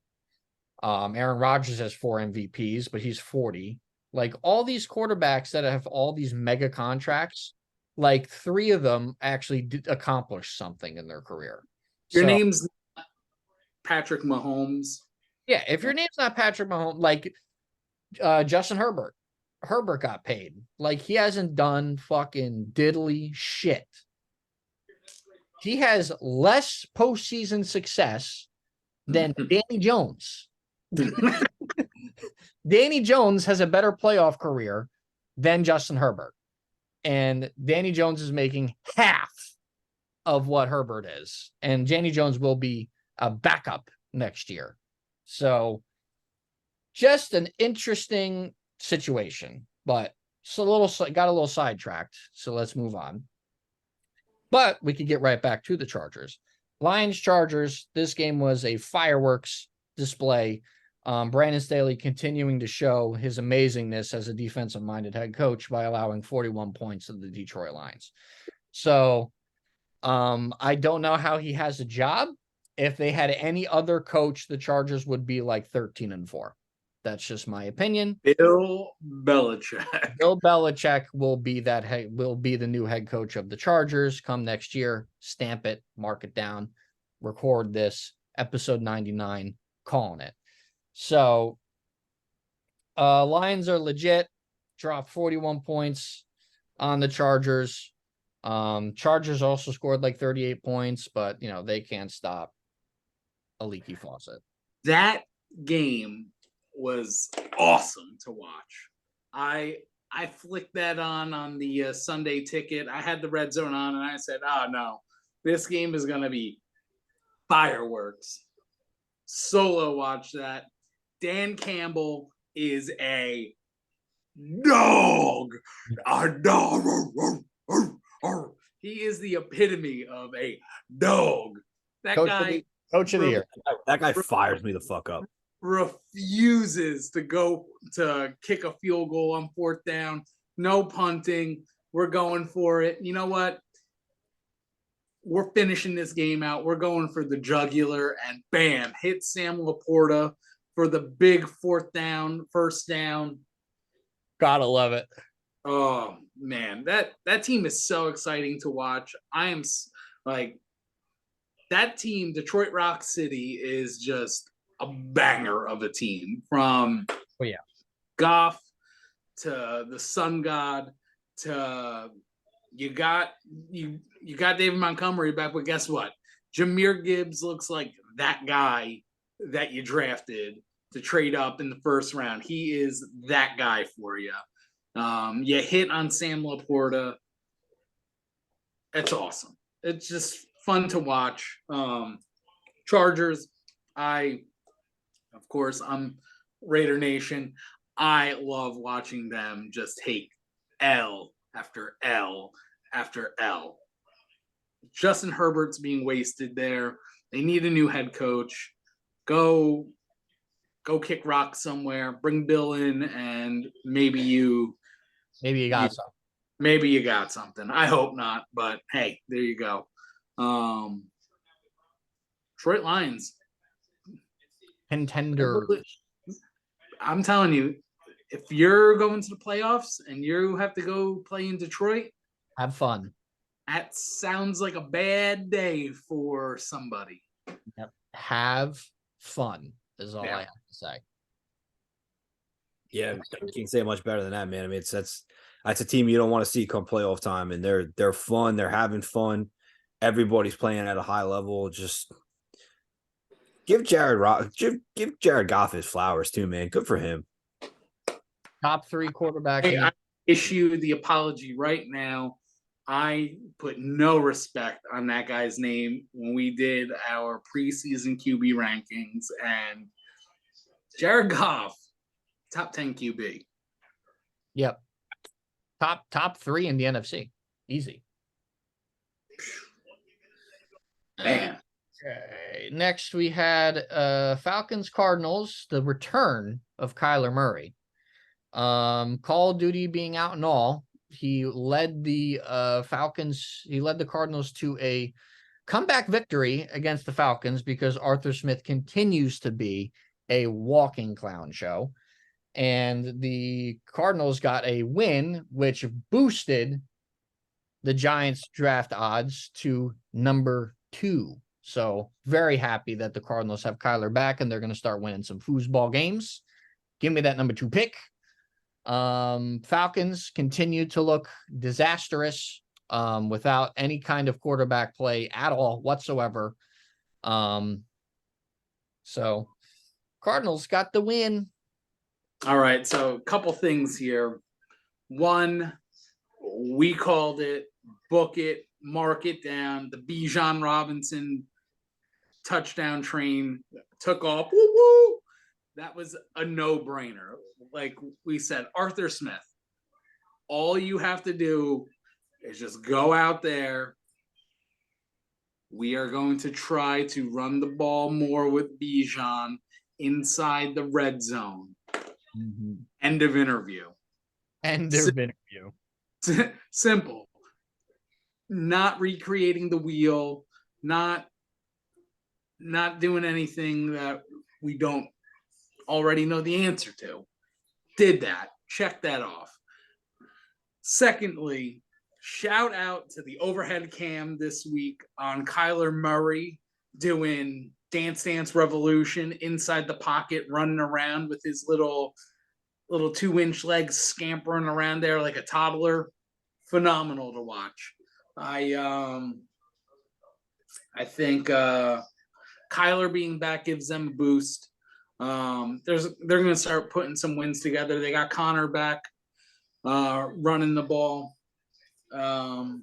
Aaron Rodgers has 4 MVPs, but he's 40. Like, all these quarterbacks that have all these mega contracts, like 3 of them actually did accomplish something in their career. Your name's Patrick Mahomes. Yeah, if your name's not Patrick Mahomes, like Justin Herbert. Herbert got paid. Like, he hasn't done fucking diddly shit. He has less postseason success than Danny Jones. Danny Jones has a better playoff career than Justin Herbert. And Danny Jones is making half of what Herbert is. And Danny Jones will be a backup next year. So just an interesting situation, but it's got a little sidetracked. So let's move on. But we could get right back to the Chargers. Lions Chargers. This game was a fireworks display. Brandon Staley continuing to show his amazingness as a defensive-minded head coach by allowing 41 points to the Detroit Lions. So I don't know how he has a job. If they had any other coach, the Chargers would be like 13-4. That's just my opinion. Bill Belichick. Bill Belichick will be the new head coach of the Chargers come next year. Stamp it, mark it down, record this episode 99, calling it. So Lions are legit. Dropped 41 points on the Chargers. Chargers also scored like 38 points, but they can't stop a leaky faucet. That game was awesome to watch. I flicked that on the Sunday ticket. I had the red zone on, and I said, "Oh no, this game is gonna be fireworks." Solo watched that. Dan Campbell is a dog. A dog. He is the epitome of a dog. That Coach of the year. That guy fires me the fuck up. Refuses to go to kick a field goal on 4th down. No punting. We're going for it. You know what? We're finishing this game out. We're going for the jugular, and bam, hit Sam Laporta for the big 4th down, 1st down. Gotta love it. Oh man, that team is so exciting to watch. I am like, that team, Detroit Rock City, is just a banger of a team. From Goff to the Sun God to you got David Montgomery back, but guess what? Jahmyr Gibbs looks like that guy that you drafted to trade up in the 1st round. He is that guy for you. You hit on Sam Laporta. It's awesome. It's just fun to watch. Chargers, I'm Raider Nation. I love watching them just take L after L after L. Justin Herbert's being wasted there. They need a new head coach. Go kick rocks somewhere. Bring Bill in, and maybe you got something. Maybe you got something. I hope not, but hey, there you go. Detroit Lions. Contender. I'm telling you, if you're going to the playoffs and you have to go play in Detroit, have fun. That sounds like a bad day for somebody. Yep. Have fun is all I have to say. Yeah, you can't say much better than that, man. I mean, that's a team you don't want to see come playoff time, and they're fun. They're having fun. Everybody's playing at a high level. Just give Jared Goff his flowers too, man. Good for him. Top 3 quarterback. Hey, I issue the apology right now. I put no respect on that guy's name when we did our preseason QB rankings, and Jared Goff, top 10 QB. Yep. Top 3 in the NFC. Easy. Man. Okay. Next we had Falcons Cardinals, the return of Kyler Murray. Call of Duty being out and all, he led the Cardinals to a comeback victory against the Falcons because Arthur Smith continues to be a walking clown show. And the Cardinals got a win, which boosted the Giants draft odds to number 2. So very happy that the Cardinals have Kyler back and they're going to start winning some foosball games. Give me that number 2 pick. Falcons continue to look disastrous without any kind of quarterback play at all whatsoever. So Cardinals got the win. All right, so a couple things here. One, we called it book it, mark it down. The Bijan Robinson touchdown train took off. Woo woo! That was a no-brainer. Like we said, Arthur Smith. All you have to do is just go out there. We are going to try to run the ball more with Bijan inside the red zone. Mm-hmm. End of interview. End of interview. Simple. Not recreating the wheel, not doing anything that we don't already know the answer to. Did that. Check that off. Secondly, shout out to the overhead cam this week on Kyler Murray doing Dance Dance Revolution inside the pocket, running around with his little 2-inch legs scampering around there like a toddler. Phenomenal to watch. I think Kyler being back gives them a boost. They're going to start putting some wins together. They got Connor back running the ball. I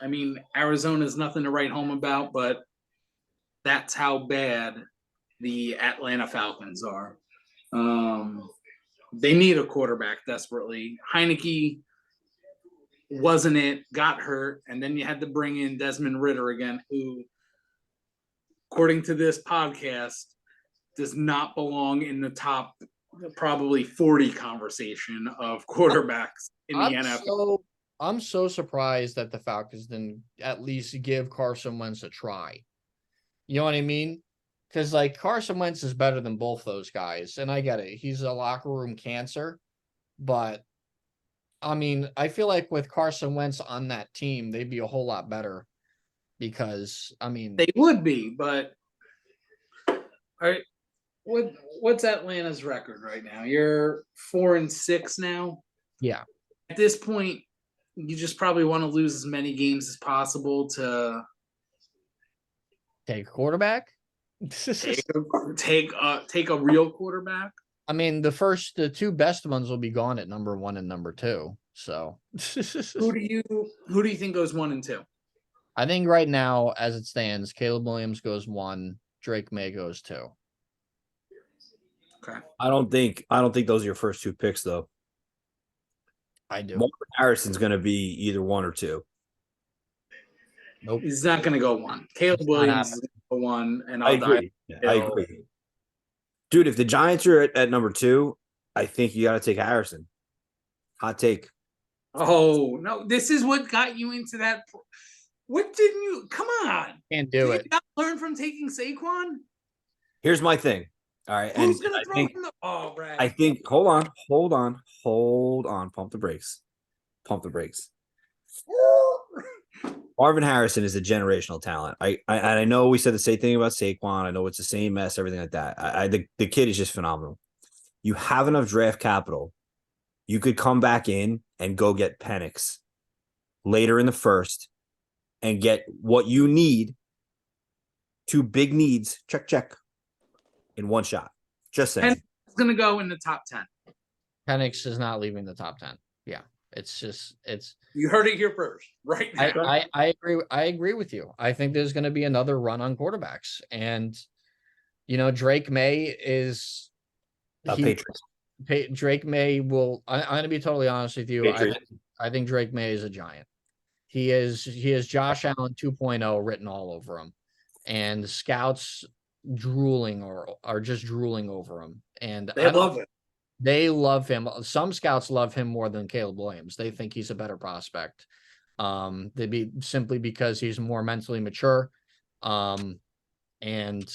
mean, Arizona's nothing to write home about, but that's how bad the Atlanta Falcons are. They need a quarterback desperately. Heineke wasn't it, got hurt, and then you had to bring in Desmond Ridder again, who, according to this podcast, does not belong in the top probably 40 conversation of quarterbacks in the NFL. I'm so surprised that the Falcons didn't at least give Carson Wentz a try. You know what I mean? Because, like, Carson Wentz is better than both those guys, and I get it. He's a locker room cancer, but I mean, I feel like with Carson Wentz on that team, they'd be a whole lot better because, I mean, they would be, but all right, what's Atlanta's record right now? You're 4-6 now. Yeah. At this point, you just probably want to lose as many games as possible to take a quarterback. take a real quarterback. I mean, the two best ones will be gone at number 1 and number 2. So who do you think goes 1 and 2? I think right now, as it stands, Caleb Williams goes 1, Drake May goes 2. Okay. I don't think those are your first 2 picks, though. I do. Marvin Harrison's going to be either 1 or 2. Nope. He's not going to go 1. Caleb Williams is going to go 1, and I agree. I agree. Dude, if the Giants are at number 2, I think you got to take Harrison. Hot take. Oh, no. This is what got you into that. What didn't you? Come on. Can't do it. Did you not learn from taking Saquon? Here's my thing. All right. Who's going to throw him the ball, Brad? I think, hold on. Pump the brakes. Marvin Harrison is a generational talent. I know we said the same thing about Saquon. I know it's the same mess, everything like that. The kid is just phenomenal. You have enough draft capital. You could come back in and go get Penix later in the first and get what you need. 2 big needs, check, in one shot. Just saying. Penix is going to go in the top 10. Penix is not leaving the top 10. Yeah. It's you heard it here first, right now. I agree with you. I think there's going to be another run on quarterbacks, and Drake May is Patriots. Drake May will. I'm going to be totally honest with you. I think Drake May is a giant. He is Josh Allen 2.0 written all over him, and scouts are just drooling over him, and they love it. They love him. Some scouts love him more than Caleb Williams. They think he's a better prospect. They'd be simply because he's more mentally mature. And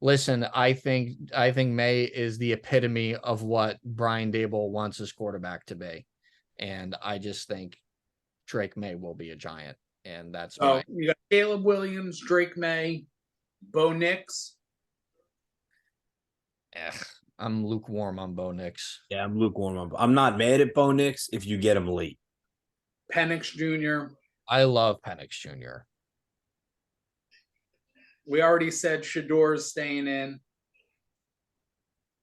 listen, I think May is the epitome of what Brian Daboll wants his quarterback to be. And I just think Drake May will be a giant. And that's you got Caleb Williams, Drake May, Bo Nix. I'm lukewarm on Bo Nix. Yeah, I'm lukewarm. I'm not mad at Bo Nix if you get him late. Penix Jr. I love Penix Jr. We already said Shador's staying in.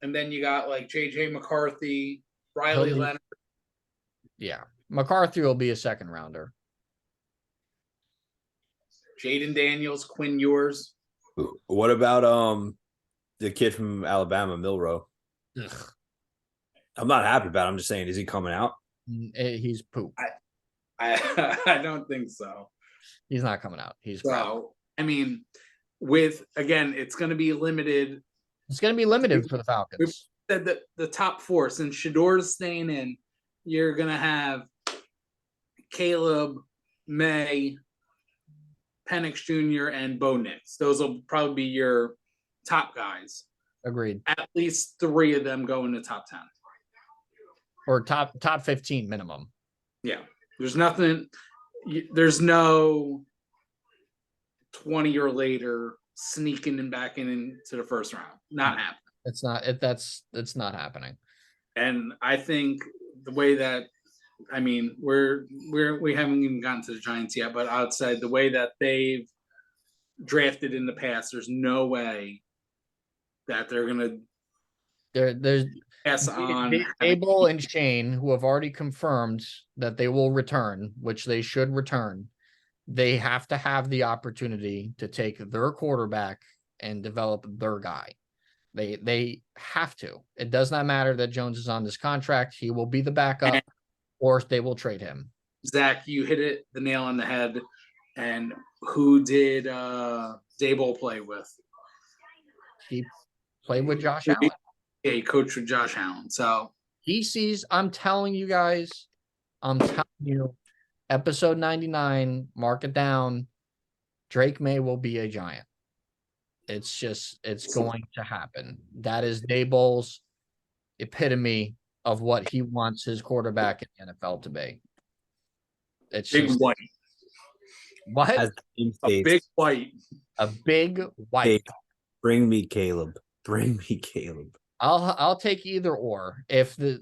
And then you got like J.J. McCarthy, Riley Leonard. Yeah. McCarthy will be a second rounder. Jaden Daniels, Quinn Ewers. What about the kid from Alabama, Milrow? Ugh. I'm not happy about it. I'm just saying, is he coming out? He's poop. I don't think so. He's not coming out. He's so. crap. I mean, it's going to be limited. It's going to be limited for the Falcons. We said that the top four, since Shador's staying in, you're going to have Caleb, May, Penix Jr., and Bo Nix. Those will probably be your top guys. Agreed. At least 3 of them go in the top 10. Or top 15 minimum. Yeah. There's no 20 or later sneaking and backing into the first round. Not happening. It's not happening. And I think the way that, I mean, we haven't even gotten to the Giants yet, but outside the way that they've drafted in the past, there's no way that they're gonna there's pass on. Abel and Shane, who have already confirmed that they will return, which they should return. They have to have the opportunity to take their quarterback and develop their guy. They have to. It does not matter that Jones is on this contract. He will be the backup, or they will trade him. Zach, you hit the nail on the head. And who did Daboll play with? He played with Josh Allen. Yeah, he coached with Josh Allen. So he sees, I'm telling you guys, episode 99, mark it down. Drake May will be a Giant. It's going to happen. That is Daboll's epitome of what he wants his quarterback in the NFL to be. It's big just, white. What? A big white. A big white. Bring me Caleb. Bring me Caleb. I'll take either or. If the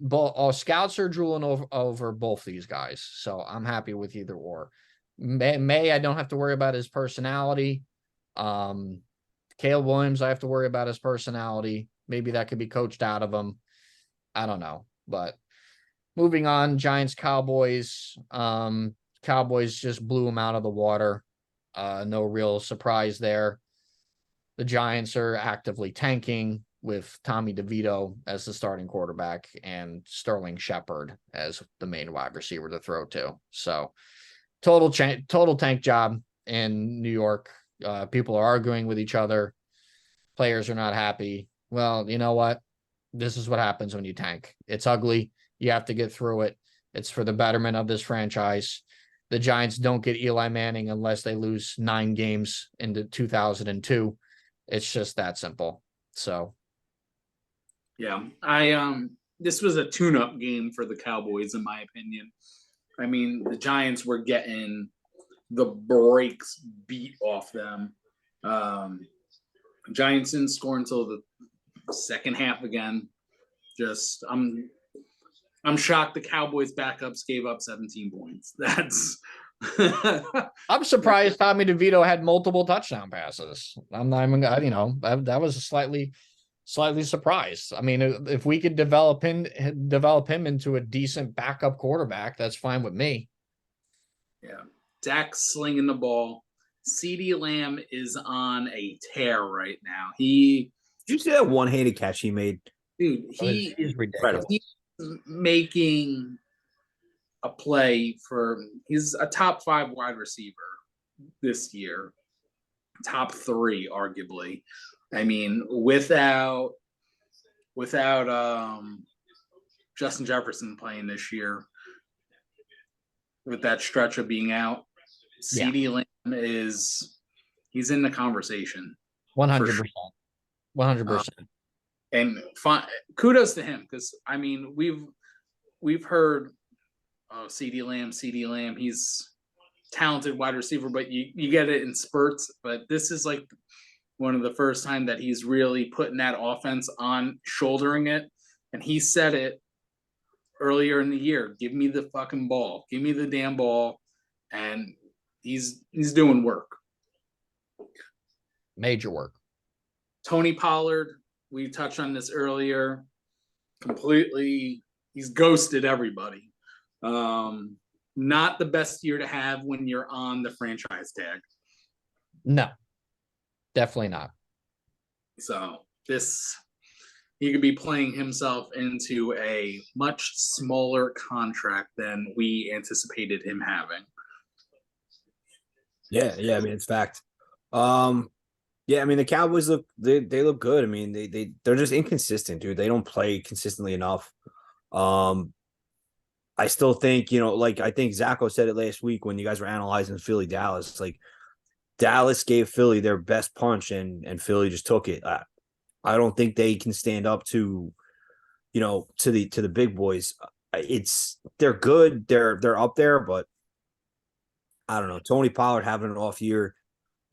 scouts are drooling over both these guys, so I'm happy with either or. May I don't have to worry about his personality. Caleb Williams, I have to worry about his personality. Maybe that could be coached out of him. I don't know. But moving on, Giants, Cowboys. Cowboys just blew them out of the water. No real surprise there. The Giants are actively tanking with Tommy DeVito as the starting quarterback and Sterling Shepard as the main wide receiver to throw to. So total tank job in New York. People are arguing with each other. Players are not happy. Well, you know what? This is what happens when you tank. It's ugly. You have to get through it. It's for the betterment of this franchise. The Giants don't get Eli Manning unless they lose 9 games into 2002. It's just that simple. So, yeah, this was a tune-up game for the Cowboys, in my opinion. I mean, the Giants were getting the brakes beat off them. Giants didn't score until the second half again. Just, I'm shocked the Cowboys backups gave up 17 points. That's I'm surprised Tommy DeVito had multiple touchdown passes. I'm not even, that was slightly surprised. I mean, if we could develop him into a decent backup quarterback, that's fine with me. Yeah. Zack slinging the ball. CeeDee Lamb is on a tear right now. Did you see that one-handed catch he made? Dude, he's ridiculous. He's making a play he's a top 5 wide receiver this year. Top 3, arguably. I mean, without Justin Jefferson playing this year, with that stretch of being out, CeeDee Lamb he's in the conversation. 100%. 100%. And kudos to him, because I mean we've heard CeeDee Lamb, he's talented wide receiver, but you get it in spurts. But this is like one of the first time that he's really putting that offense on, shouldering it. And he said it earlier in the year, give me the fucking ball. Give me the damn ball. And he's doing work. Major work. Tony Pollard, we touched on this earlier, completely, he's ghosted everybody. Not the best year to have when you're on the franchise tag. No, definitely not. So he could be playing himself into a much smaller contract than we anticipated him having. Yeah, I mean it's fact. Yeah, I mean the Cowboys they look good. I mean they're just inconsistent, dude. They don't play consistently enough. Um, I still think, like I think Zacho said it last week when you guys were analyzing Philly Dallas. Like Dallas gave Philly their best punch and Philly just took it. I don't think they can stand up to the big boys. They're good. They're up there, but I don't know. Tony Pollard having an off year.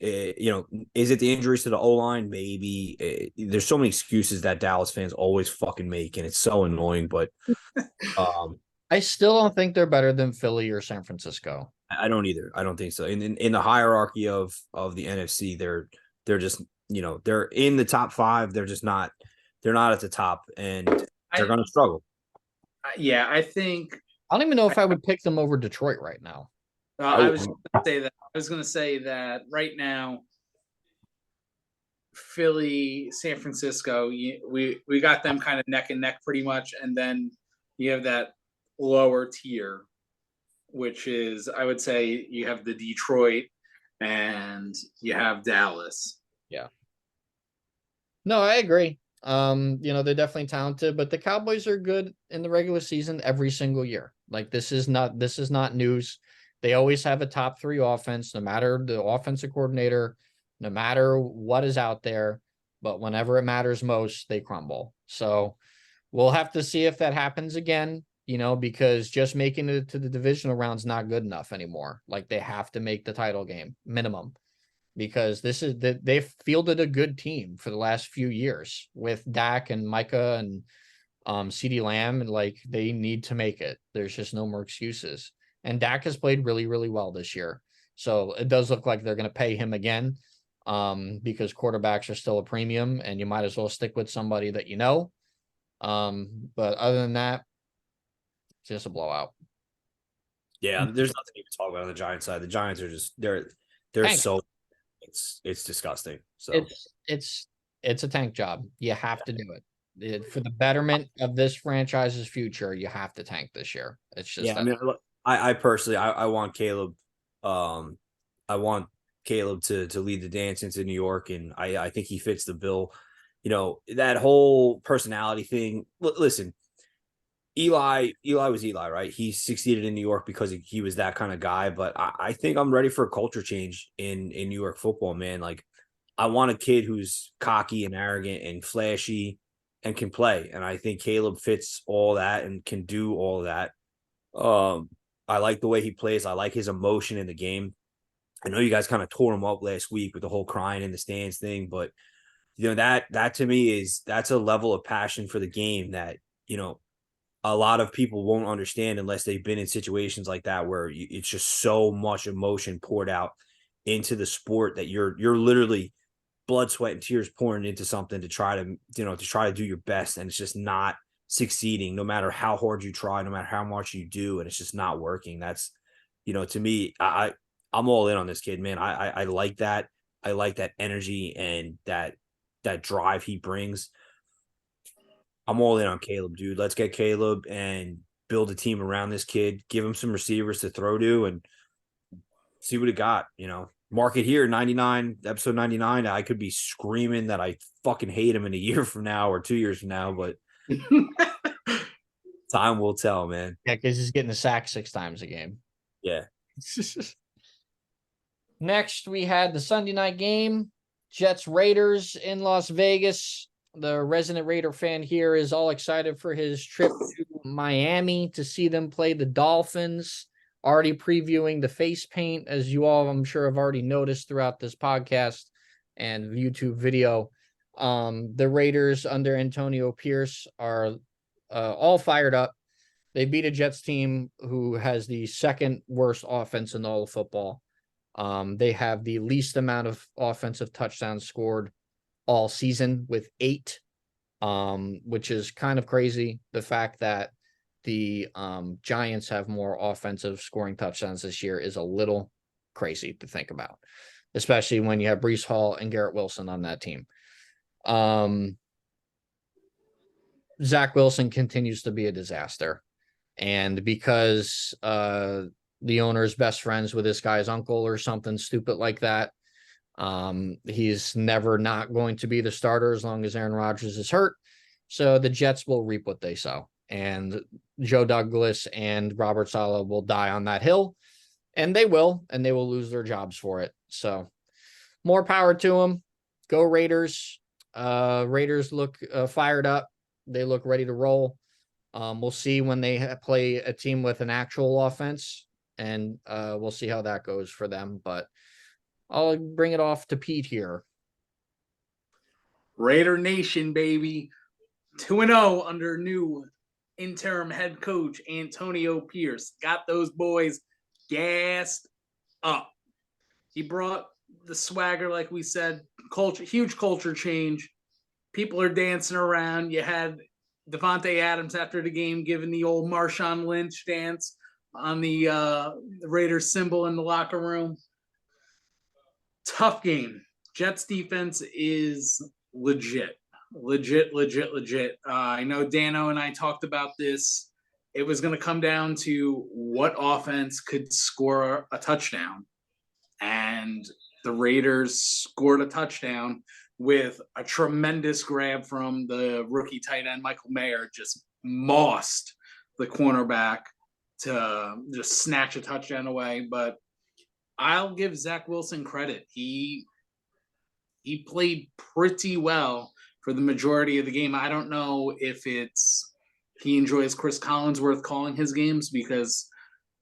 Is it the injuries to the O line? Maybe. There's so many excuses that Dallas fans always fucking make, and it's so annoying. But I still don't think they're better than Philly or San Francisco. I don't either. I don't think so. In the hierarchy of the NFC, they're just they're in the top 5. They're just not. They're not at the top, and they're going to struggle. Yeah, I think. I don't even know if I would pick them over Detroit right now. I was going to say that. I was going to say that right now, Philly, San Francisco, we got them kind of neck and neck pretty much, and then you have that lower tier, which is, I would say, you have the Detroit and you have Dallas. Yeah. No, I agree. They're definitely talented, but the Cowboys are good in the regular season every single year. Like this is not news. They always have a top 3 offense, no matter the offensive coordinator, no matter what is out there. But whenever it matters most, they crumble. So we'll have to see if that happens again, because just making it to the divisional round is not good enough anymore. Like they have to make the title game minimum, because they've fielded a good team for the last few years with Dak and Micah and CeeDee Lamb, and like they need to make it. There's just no more excuses. And Dak has played really, really well this year. So it does look like they're going to pay him again, because quarterbacks are still a premium, and you might as well stick with somebody that you know. But other than that, it's just a blowout. Yeah, there's nothing you can talk about on the Giants side. The Giants are just they're so it's disgusting. So it's a tank job. You have to do it. For the betterment of this franchise's future, you have to tank this year. It's just yeah. I mean, I personally I want Caleb. I want Caleb to lead the dance into New York, and I think he fits the bill. That whole personality thing. Listen, Eli was Eli, right? He succeeded in New York because he was that kind of guy. But I think I'm ready for a culture change in New York football, man. Like I want a kid who's cocky and arrogant and flashy and can play. And I think Caleb fits all that and can do all that. I like the way he plays. I like his emotion in the game. I know you guys kind of tore him up last week with the whole crying in the stands thing, but that to me that's a level of passion for the game that, a lot of people won't understand unless they've been in situations like that where it's just so much emotion poured out into the sport that you're literally blood, sweat, and tears pouring into something to try to do your best, and it's just not succeeding no matter how hard you try, no matter how much you do, and it's just not working. That's to me, I'm all in on this kid, man. I like that. I like that energy and that drive he brings. I'm all in on Caleb, dude. Let's get Caleb and build a team around this kid. Give him some receivers to throw to and see what it got. Market here, 99, episode 99. I could be screaming that I fucking hate him in a year from now or 2 years from now, but time will tell, man. Yeah, because he's getting a sack 6 times a game. Yeah. Next, we had the Sunday night game, Jets Raiders in Las Vegas. The resident Raider fan here is all excited for his trip to Miami to see them play the Dolphins. Already previewing the face paint, as you all, I'm sure, have already noticed throughout this podcast and YouTube video. The Raiders under Antonio Pierce are all fired up. They beat a Jets team who has the second worst offense in all of football. They have the least amount of offensive touchdowns scored all season with 8, which is kind of crazy. The fact that the Giants have more offensive scoring touchdowns this year is a little crazy to think about. especially when you have Breece Hall and Garrett Wilson on that team. Zach Wilson continues to be a disaster. And because the owner is best friends with this guy's uncle or something stupid like that, he's never not going to be the starter as long as Aaron Rodgers is hurt. So the Jets will reap what they sow. And Joe Douglas and Robert Saleh will die on that hill. And they will lose their jobs for it. So more power to them. Go Raiders. Raiders look fired up. They look ready to roll. We'll see when they play a team with an actual offense, and we'll see how that goes for them. But I'll bring it off to Pete here. Raider Nation, baby. 2-0 under new interim head coach Antonio Pierce. Got those boys gassed up. He brought the swagger, like we said, culture, huge culture change. People are dancing around. You had Devontae Adams after the game giving the old Marshawn Lynch dance on the Raiders symbol in the locker room. Tough game. Jets defense is legit. I know Dano and I talked about this. It was going to come down to what offense could score a touchdown. And the Raiders scored a touchdown with a tremendous grab from the rookie tight end, Michael Mayer, just mossed the cornerback to just snatch a touchdown away. But I'll give Zach Wilson credit. He played pretty well for the majority of the game. I don't know if he enjoys Chris Collinsworth calling his games, because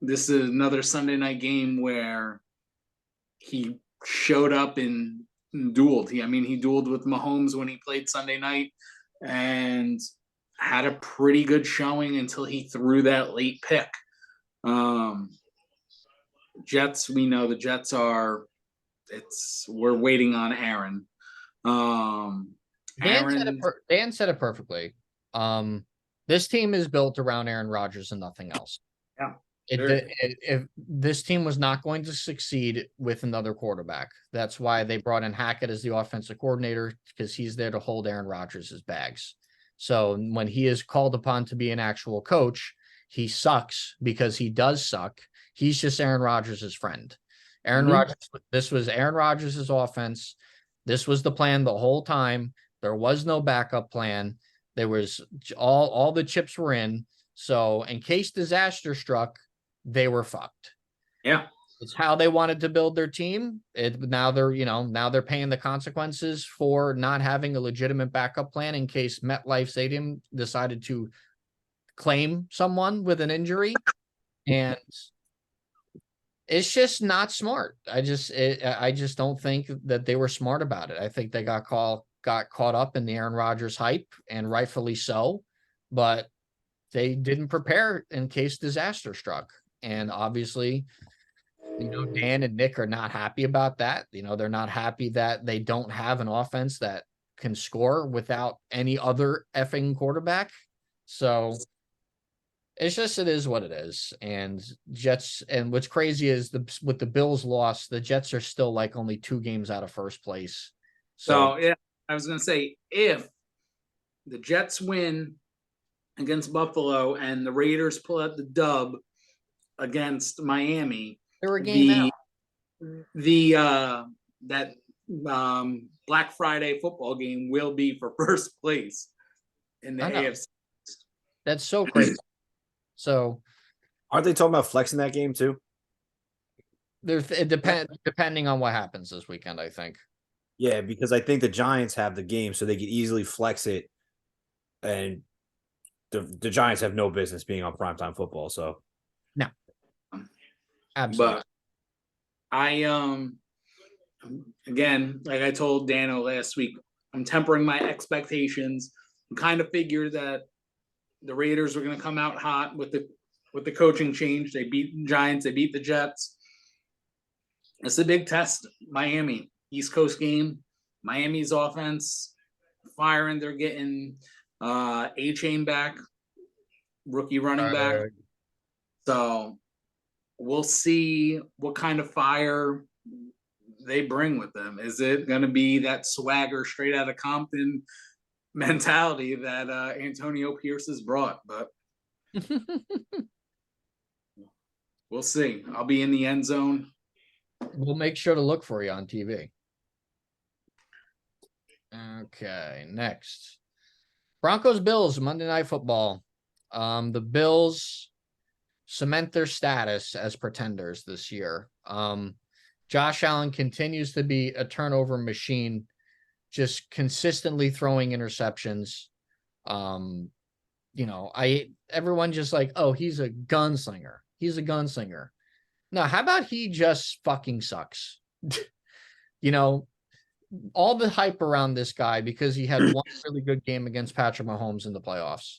this is another Sunday night game where he showed up and dueled. He dueled with Mahomes when he played Sunday night and had a pretty good showing until he threw that late pick. Jets, we know the Jets we're waiting on Aaron. Dan said it perfectly. This team is built around Aaron Rodgers and nothing else. Yeah. If this team was not going to succeed with another quarterback, that's why they brought in Hackett as the offensive coordinator, because he's there to hold Aaron Rodgers' bags. So when he is called upon to be an actual coach, he sucks because he does suck. He's just Aaron Rodgers' friend. Rodgers, this was Aaron Rodgers' offense. This was the plan the whole time. There was no backup plan. There was all the chips were in. So in case disaster struck, they were fucked. Yeah. It's how they wanted to build their team. Now they're paying the consequences for not having a legitimate backup plan in case MetLife Stadium decided to claim someone with an injury. And it's just not smart. I just don't think that they were smart about it. I think they got caught up in the Aaron Rodgers hype, and rightfully so, but they didn't prepare in case disaster struck. And obviously, Dan and Nick are not happy about that. They're not happy that they don't have an offense that can score without any other effing quarterback. So it is what it is. And Jets, and what's crazy is with the Bills loss, the Jets are still like only 2 games out of first place. So yeah, I was going to say, if the Jets win against Buffalo and the Raiders pull out the dub against Miami, they're a game out. That Black Friday football game will be for first place in the AFC. That's so crazy. So, aren't they talking about flexing that game too? Depending on what happens this weekend, I think. Yeah, because I think the Giants have the game, so they could easily flex it, and the Giants have no business being on primetime football. So, no, absolutely. But I again, like I told Dano last week, I'm tempering my expectations. I kind of figured that the Raiders were going to come out hot with the coaching change. They beat the Giants. They beat the Jets. It's a big test. Miami, East Coast game. Miami's offense firing. They're getting A-Chain back, rookie running back. So we'll see what kind of fire they bring with them? Is it going to be that swagger straight out of Compton mentality that Antonio Pierce has brought? But we'll see. I'll be in the end zone. We'll make sure to look for you on TV. Okay, next. Broncos Bills Monday Night Football. The Bills cement their status as pretenders this year. Josh Allen continues to be a turnover machine, just consistently throwing interceptions. Everyone just like, oh, he's a gunslinger. He's a gunslinger. No, how about he just fucking sucks? All the hype around this guy because he had one really good game against Patrick Mahomes in the playoffs,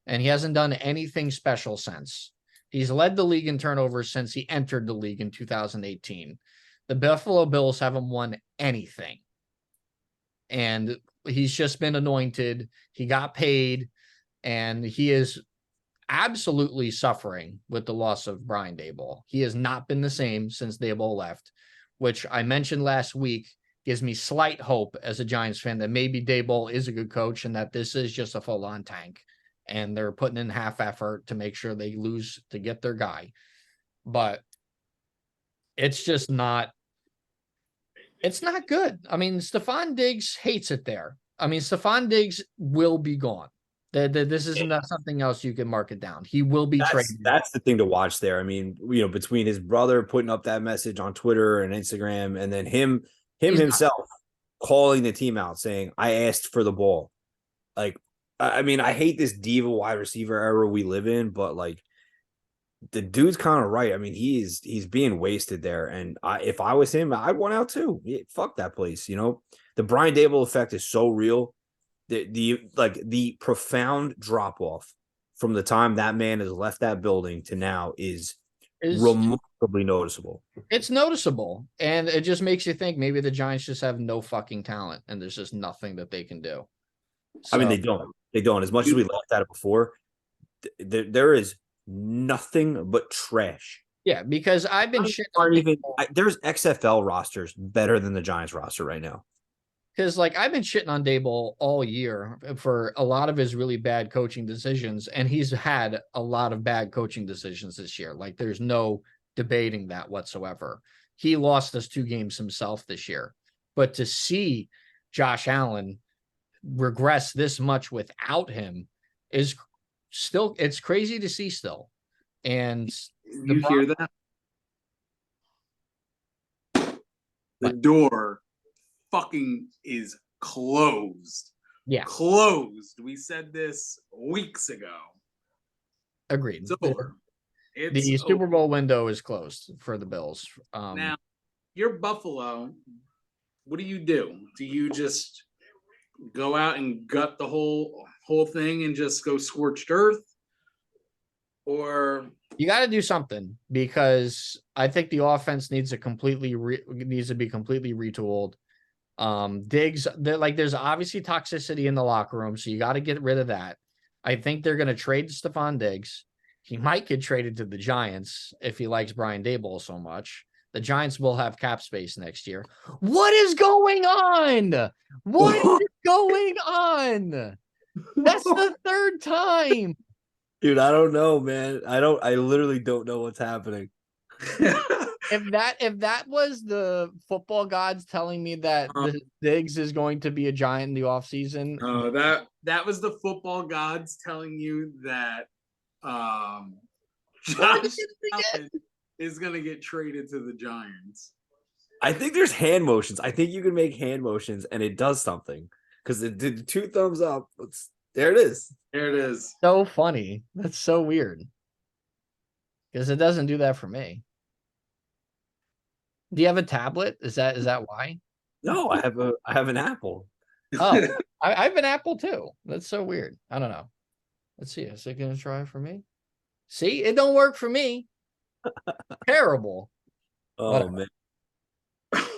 and he hasn't done anything special since. He's led the league in turnovers since he entered the league in 2018. The Buffalo Bills haven't won anything, and he's just been anointed. He got paid, and he is absolutely suffering with the loss of Brian Daboll. He has not been the same since Daboll left, which I mentioned last week gives me slight hope as a Giants fan that maybe Daboll is a good coach and that this is just a full-on tank and they're putting in half effort to make sure they lose to get their guy. But it's just not good. I mean, Stephon Diggs hates it there. I mean, Stephon Diggs will be gone. This isn't something else you can mark it down. He will be traded. That's the thing to watch there. I mean, between his brother putting up that message on Twitter and Instagram, and then him himself calling the team out saying, I asked for the ball. Like, I mean, I hate this diva wide receiver era we live in, but like the dude's kind of right. I mean, he's being wasted there. And if I was him, I'd want out too. Fuck that place. The Brian Daboll effect is so real. The profound drop off from the time that man has left that building to now is remarkably noticeable. It's noticeable, and it just makes you think maybe the Giants just have no fucking talent, and there's just nothing that they can do. So, I mean, they don't. They don't. As much as we laughed at it before, there is nothing but trash. Yeah, because I've been there's XFL rosters better than the Giants roster right now. Because, I've been shitting on Daboll all year for a lot of his really bad coaching decisions, and he's had a lot of bad coaching decisions this year. There's no debating that whatsoever. He lost us 2 games himself this year. But to see Josh Allen regress this much without him is still, it's crazy to see still. And you hear that? The door fucking is closed. Yeah. Closed. We said this weeks ago. Agreed. It's over. The Super Bowl window is closed for the Bills. Now, you're Buffalo. What do? Do you just go out and gut the whole thing and just go scorched earth? Or you got to do something, because I think the offense needs to be completely retooled. Diggs, there's obviously toxicity in the locker room, so you got to get rid of that. I think they're going to trade Stephon Diggs. He might get traded to the Giants if he likes Brian Daboll so much. The Giants will have cap space next year. What is going on? What is going on? That's the 3rd time. Dude, I don't know, man. I literally don't know what's happening. If that was the football gods telling me that the Diggs is going to be a Giant in the offseason. That was the football gods telling you that Josh Allen is going to get traded to the Giants. I think there's hand motions. I think you can make hand motions and it does something, because it did 2 thumbs up. There it is. There it is. So funny. That's so weird, because it doesn't do that for me. Do you have a tablet? Is that why? No, I have an Apple. Oh, I have an Apple too. That's so weird. I don't know. Let's see. Is it going to try for me? See, it don't work for me. Terrible. Oh, whatever. Man.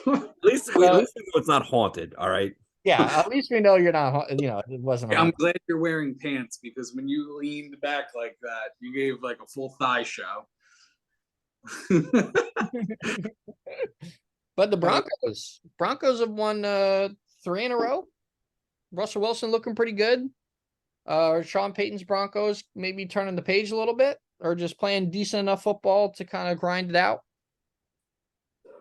At least we know it's not haunted. All right. Yeah, at least we know you're not. It wasn't. I'm glad you're wearing pants, because when you leaned back like that, you gave a full thigh show. But the Broncos have won 3 in a row. Russell Wilson looking pretty good. Sean Payton's Broncos maybe turning the page a little bit, or just playing decent enough football to kind of grind it out.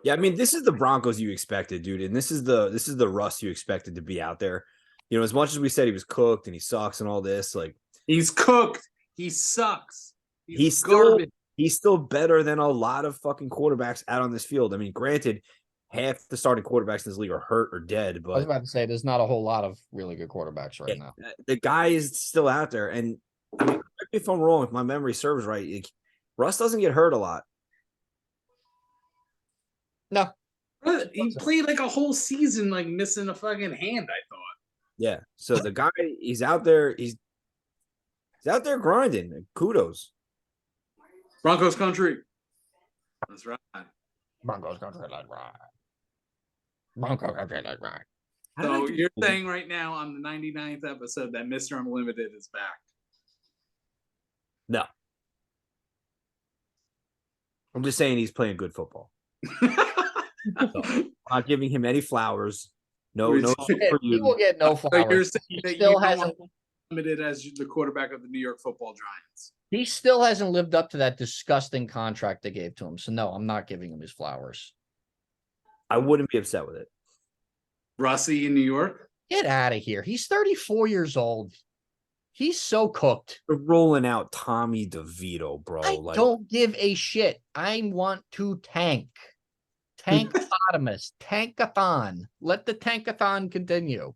Yeah, I mean, this is the Broncos you expected, dude, and this is the Russ you expected to be out there. You know, as much as we said he was cooked and he sucks and all this, like he's cooked. He sucks. He's still better than a lot of fucking quarterbacks out on this field. I mean, granted, half the starting quarterbacks in this league are hurt or dead, but I was about to say there's not a whole lot of really good quarterbacks right now. The guy is still out there, and I mean, if I'm wrong, if my memory serves right, like, Russ doesn't get hurt a lot. No, he played like a whole season, like missing a fucking hand. I thought. Yeah, so the guy, he's out there. He's out there grinding. Kudos. Broncos country. That's right. Broncos country, like right. Broncos country, like right. So you're saying right now on the 99th episode that Mr. Unlimited is back? No. I'm just saying he's playing good football. So, I'm not giving him any flowers. No, he will get no flowers. So you're saying that still hasn't limited as the quarterback of the New York Football Giants. He still hasn't lived up to that disgusting contract they gave to him. So no, I'm not giving him his flowers. I wouldn't be upset with it. Russie in New York? Get out of here. He's 34 years old. He's so cooked. They're rolling out Tommy DeVito, bro. I don't give a shit. I want to tank. Tankopotamus. Tankathon. Let the tankathon continue.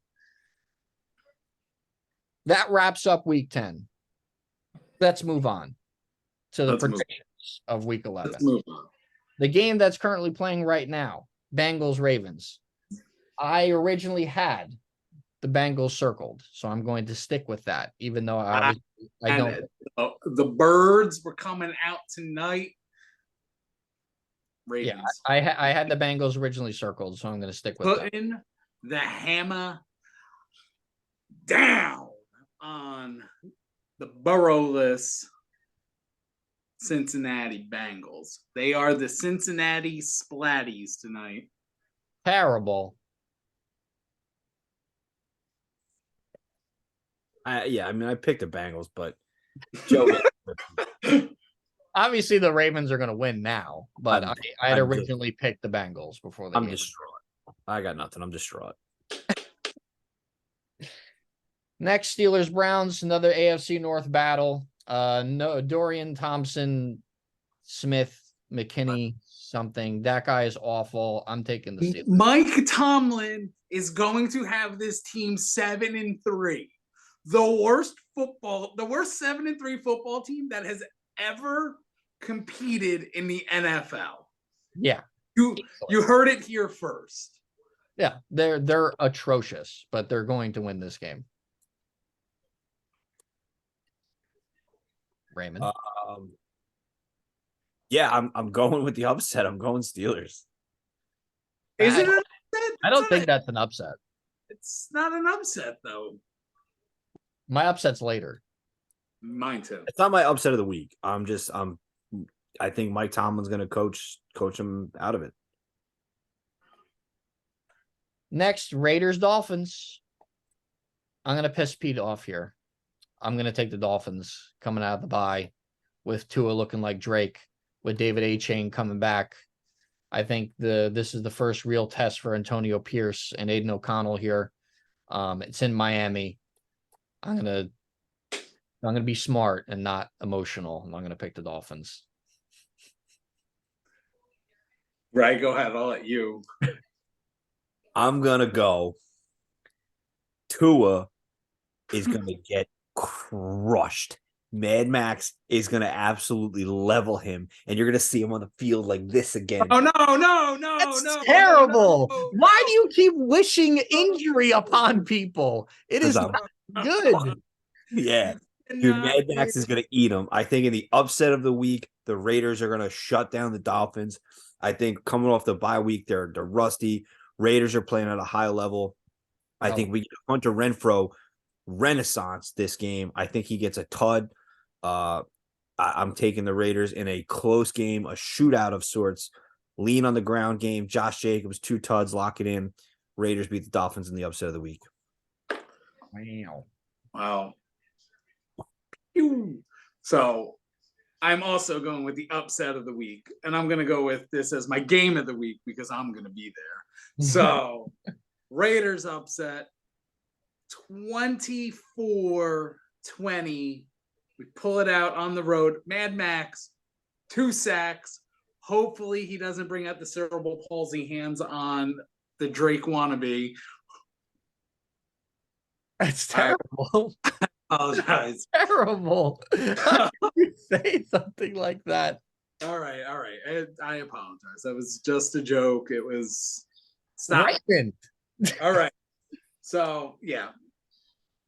That wraps up week 10. Let's move on to the predictions of week 11. Let's move on. The game that's currently playing right now, Bengals-Ravens. I originally had the Bengals circled, so I'm going to stick with that, even though I don't. The birds were coming out tonight. Ravens. Yeah, I had the Bengals originally circled, so I'm going to stick with that. Putting the hammer down on the burrowless Cincinnati Bengals. They are the Cincinnati Splatties tonight. Terrible. Yeah, I mean, I picked the Bengals, but Joe. Obviously, the Ravens are going to win now, but I had originally picked the Bengals before the game. I'm distraught. I got nothing. I'm distraught. Next, Steelers-Browns, another AFC North battle. No, Dorian Thompson, Smith, McKinney, something. That guy is awful. I'm taking the Steelers. Mike Tomlin is going to have this team 7-3. The worst 7-3 football team that has ever competed in the NFL. Yeah. You heard it here first. Yeah, they're atrocious, but they're going to win this game. Raymond. Yeah, I'm going with the upset. I'm going Steelers. Is it an upset? I don't think that's an upset. It's not an upset though. My upset's later. Mine too. It's not my upset of the week. I think Mike Tomlin's going to coach him out of it. Next, Raiders-Dolphins. I'm going to piss Pete off here. I'm going to take the Dolphins coming out of the bye with Tua looking like Drake, with David A-Chain coming back. I think this is the first real test for Antonio Pierce and Aiden O'Connell here. It's in Miami. I'm gonna be smart and not emotional. I'm gonna pick the Dolphins. Right, go ahead. I'll let you. I'm gonna go. Tua is gonna get crushed. Mad Max is gonna absolutely level him, and you're gonna see him on the field like this again. Oh no! That's terrible. Why do you keep wishing injury upon people? It is not good. Yeah. Dude, Mad Max is going to eat them. I think in the upset of the week, the Raiders are going to shut down the Dolphins. I think coming off the bye week, they're rusty. Raiders are playing at a high level. I think we get Hunter Renfrow renaissance this game. I think he gets a tud. I'm taking the Raiders in a close game, a shootout of sorts, Lean on the ground game. Josh Jacobs, 2 tuds, lock it in. Raiders beat the Dolphins in the upset of the week. Wow. So I'm also going with the upset of the week, and I'm going to go with this as my game of the week because I'm going to be there. So Raiders upset 24-20. We pull it out on the road. Mad Max, 2 sacks. Hopefully he doesn't bring out the cerebral palsy hands on the Drake wannabe. That's terrible. I apologize. Terrible. How can you say something like that? All right. I apologize. That was just a joke. It was stop. All right. So yeah,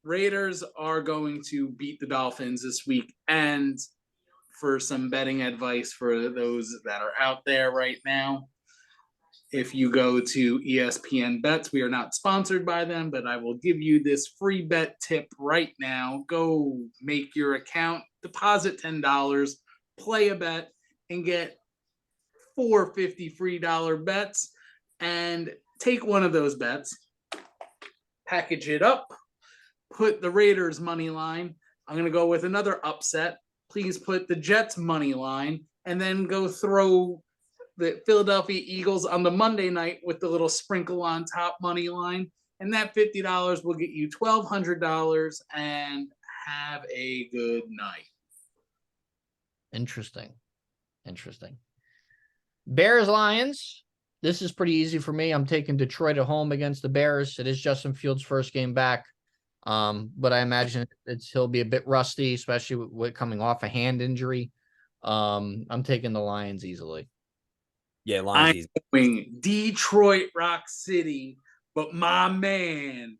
Raiders are going to beat the Dolphins this week. And for some betting advice for those that are out there right now, if you go to ESPN Bets, we are not sponsored by them, but I will give you this free bet tip right now. Go make your account, deposit $10, play a bet, and get 450 free dollar bets. And take one of those bets, package it up, put the Raiders money line. I'm going to go with another upset. Please put the Jets money line, and then go throw the Philadelphia Eagles on the Monday night with the little sprinkle on top money line. And that $50 will get you $1,200 and have a good night. Interesting. Bears Lions. This is pretty easy for me. I'm taking Detroit at home against the Bears. It is Justin Fields' first game back. But I imagine he'll be a bit rusty, especially with coming off a hand injury. I'm taking the Lions easily. Yeah, Lions easy. Going Detroit Rock City, but my man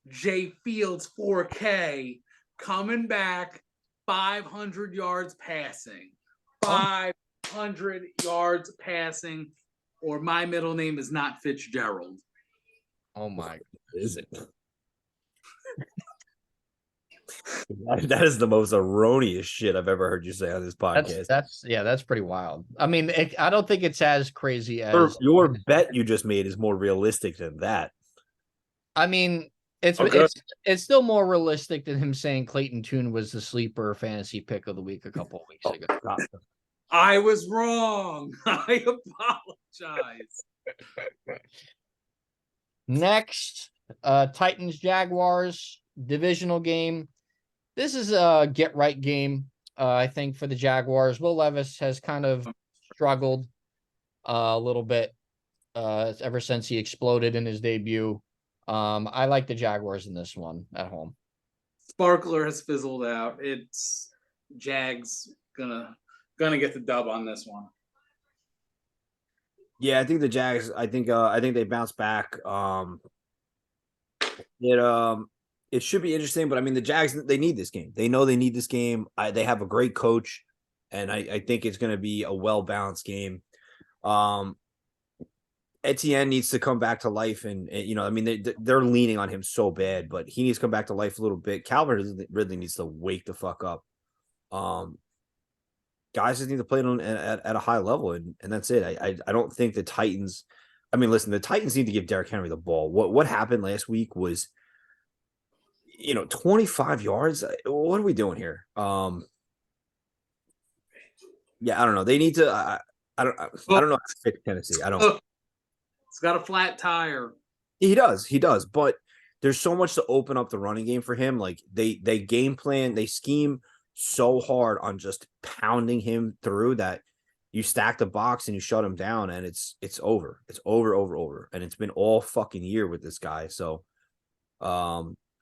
Jay Fields 4K coming back, 500 yards passing. 500 yards passing, or my middle name is not Fitzgerald. Oh my. Is it? That is the most erroneous shit I've ever heard you say on this podcast. That's pretty wild. I mean, I don't think it's as crazy as your bet you just made is more realistic than that. I mean, it's still more realistic than him saying Clayton Tune was the sleeper fantasy pick of the week a couple of weeks ago. I was wrong. I apologize. Next, Titans Jaguars divisional game. This is a get right game, I think, for the Jaguars. Will Levis has kind of struggled a little bit ever since he exploded in his debut. I like the Jaguars in this one at home. Sparkler has fizzled out. It's Jags gonna get the dub on this one. Yeah, I think the Jags. I think they bounce back. It should be interesting, but I mean the Jags, they need this game. They know they need this game. They have a great coach, and I think it's going to be a well-balanced game. Etienne needs to come back to life, and I mean they're leaning on him so bad, but he needs to come back to life a little bit. Calvin really needs to wake the fuck up. Guys just need to play at a high level, and that's it. I don't think the Titans. I mean, listen, the Titans need to give Derrick Henry the ball. What happened last week was, 25 yards. What are we doing here? Yeah, I don't know. They need to. I don't know how to fix Tennessee. I don't. It's got a flat tire. He does, but there's so much to open up the running game for him. Like they game plan, they scheme so hard on just pounding him through that you stack the box and you shut him down, and it's over. It's over, and it's been all fucking year with this guy. So,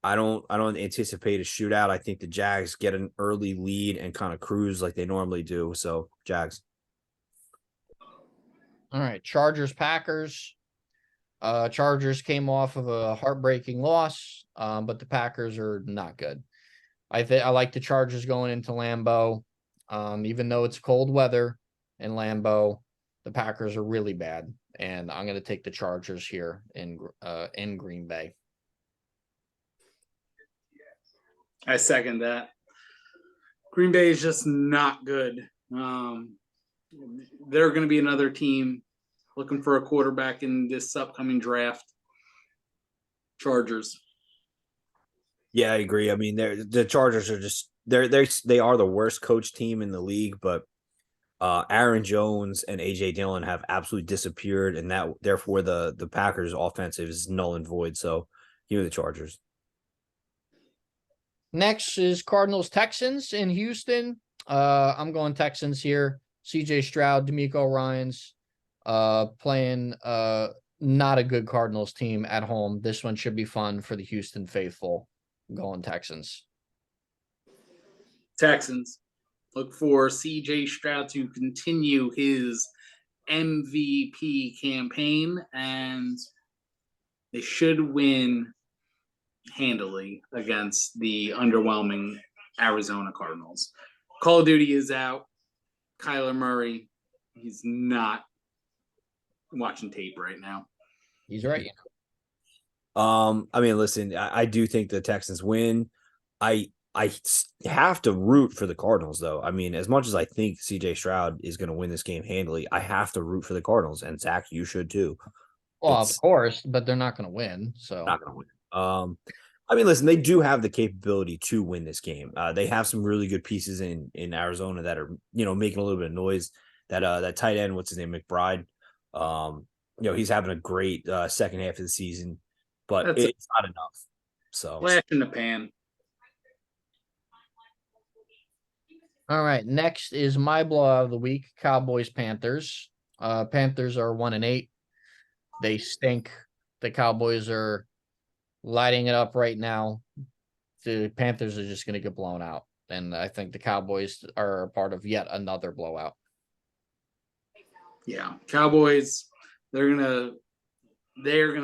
I don't anticipate a shootout. I think the Jags get an early lead and kind of cruise like they normally do. So, Jags. All right, Chargers Packers. Chargers came off of a heartbreaking loss, but the Packers are not good. I like the Chargers going into Lambeau. Even though it's cold weather in Lambeau, the Packers are really bad, and I'm going to take the Chargers here in Green Bay. I second that. Green Bay is just not good. They're going to be another team looking for a quarterback in this upcoming draft. Chargers. Yeah, I agree. I mean, the Chargers are just they are the worst coach team in the league, but Aaron Jones and AJ Dillon have absolutely disappeared, and that therefore the Packers' offensive is null and void. So, give me the Chargers. Next is Cardinals Texans in Houston. I'm going Texans here. CJ Stroud, D'Amico Ryans, playing not a good Cardinals team at home. This one should be fun for the Houston faithful. I'm going Texans. Texans. Look for CJ Stroud to continue his MVP campaign, and they should win handily against the underwhelming Arizona Cardinals. Call of Duty is out. Kyler Murray, he's not watching tape right now. He's right. I mean, listen, I do think the Texans win. I have to root for the Cardinals, though. I mean, as much as I think CJ Stroud is going to win this game handily, I have to root for the Cardinals, and Zach, you should too. Well, of course, but they're not going to win. So not going to win. I mean, listen, they do have the capability to win this game. They have some really good pieces in Arizona that are, making a little bit of noise. That tight end, what's his name, McBride. He's having a great second half of the season, but it's not enough. So flash in the pan. All right. Next is my blowout of the week: Cowboys Panthers. Panthers are 1-8. They stink. The Cowboys are lighting it up right now. The Panthers are just going to get blown out, and I think the Cowboys are a part of yet another blowout. Yeah, Cowboys. They're gonna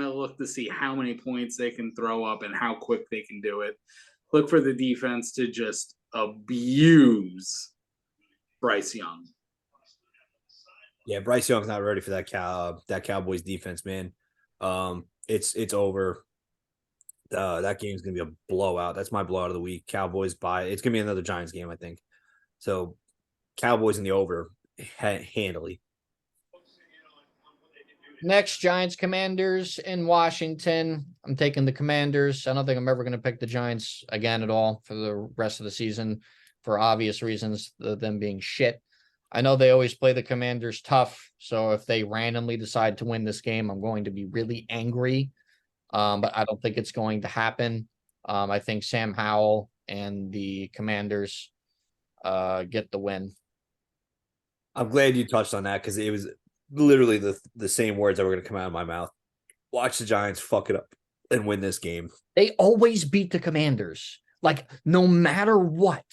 look to see how many points they can throw up and how quick they can do it. Look for the defense to just abuse Bryce Young. Yeah, Bryce Young's not ready for that Cowboys defense, man. It's over. That game's gonna be a blowout. That's my blowout of the week. Cowboys it's gonna be another Giants game, I think. So Cowboys in the over handily. Next, Giants Commanders in Washington. I'm taking the Commanders. I don't think I'm ever going to pick the Giants again at all for the rest of the season for obvious reasons, them being shit. I know they always play the Commanders tough, so if they randomly decide to win this game, I'm going to be really angry. But I don't think it's going to happen. I think Sam Howell and the Commanders get the win. I'm glad you touched on that because it was literally the same words that were going to come out of my mouth. Watch the Giants fuck it up and win this game. They always beat the Commanders. Like, no matter what,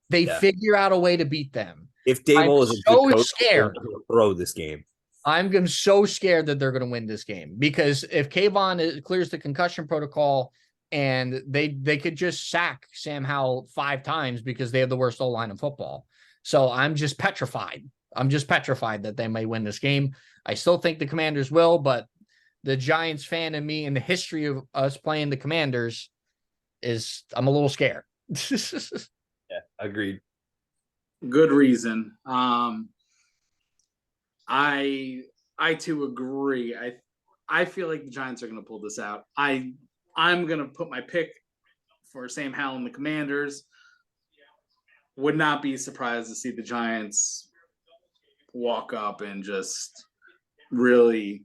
they figure out a way to beat them. If Dable is so good coach, scared, throw this game. I'm so scared that they're going to win this game because if Kayvon clears the concussion protocol and they could just sack Sam Howell 5 times because they have the worst O-line in football. So I'm just petrified. That they may win this game. I still think the Commanders will, but the Giants fan in me and the history of us playing the Commanders I'm a little scared. Yeah, agreed. Good reason. I too agree. I feel like the Giants are going to pull this out. I'm going to put my pick for Sam Howell and the Commanders. Would not be surprised to see the Giants walk up and just really,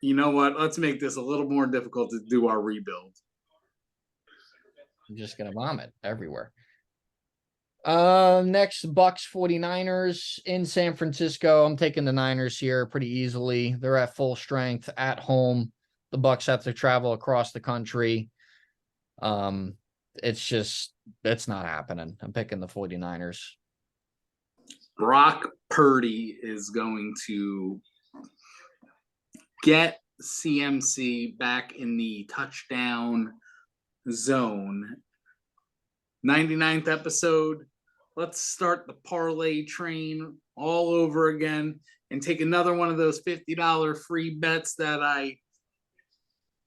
you know what? Let's make this a little more difficult to do our rebuild. I'm just going to vomit everywhere. Next, Bucks 49ers in San Francisco. I'm taking the Niners here pretty easily. They're at full strength at home. The Bucks have to travel across the country. It's not happening. I'm picking the 49ers. Brock Purdy is going to get CMC back in the touchdown zone. 99th episode. Let's start the parlay train all over again and take another one of those $50 free bets that I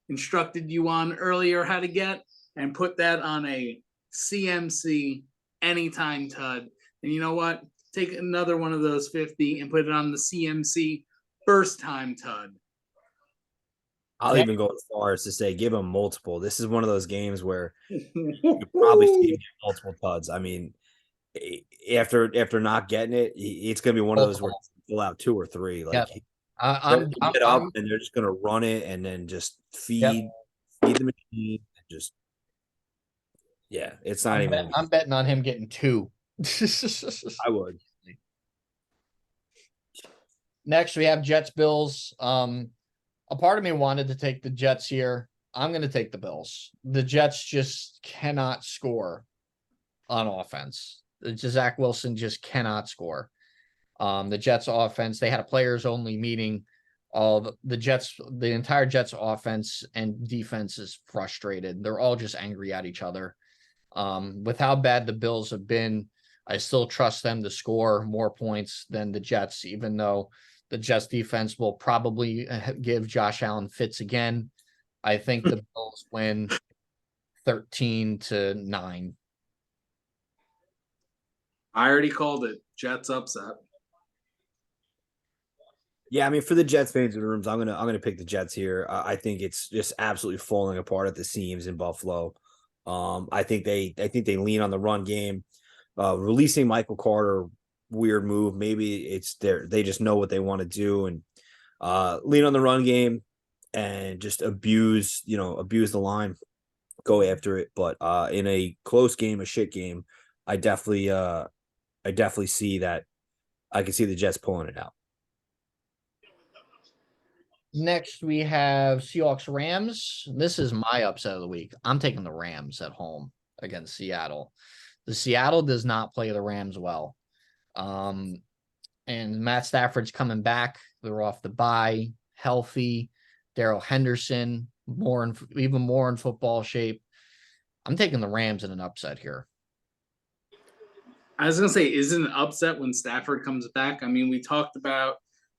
instructed you on earlier how to get and put that on a CMC anytime TUD. And you know what? Take another one of those 50 and put it on the CMC first time Tud. I'll even go as far as to say give him multiple. This is one of those games where you probably see multiple Tuds. I mean, after not getting it, it's going to be one of those where pull out 2 or 3. Like I'm get up and they're just going to run it and then just feed the machine and just it's not even. I'm betting on him getting 2. I would. Next, we have Jets Bills. A part of me wanted to take the Jets here. I'm going to take the Bills. The Jets just cannot score on offense. Zach Wilson just cannot score. The Jets offense, they had a players only meeting. The entire Jets offense and defense is frustrated. They're all just angry at each other. With how bad the Bills have been, I still trust them to score more points than the Jets, even though the Jets defense will probably give Josh Allen fits again. I think the Bills win 13-9. I already called it. Jets upset. Yeah, I mean, for the Jets fans in the rooms, I'm gonna pick the Jets here. I think it's just absolutely falling apart at the seams in Buffalo. I think they lean on the run game. Releasing Michael Carter, weird move. Maybe it's they just know what they want to do and lean on the run game and just abuse the line, go after it. But in a close game, a shit game, I definitely see that. I can see the Jets pulling it out. Next, we have Seahawks Rams. This is my upset of the week. I'm taking the Rams at home against Seattle. The Seattle does not play the Rams well. And Matt Stafford's coming back. They're off the bye, healthy. Darrell Henderson, even more in football shape. I'm taking the Rams in an upset here. I was going to say, isn't it an upset when Stafford comes back? I mean, we talked about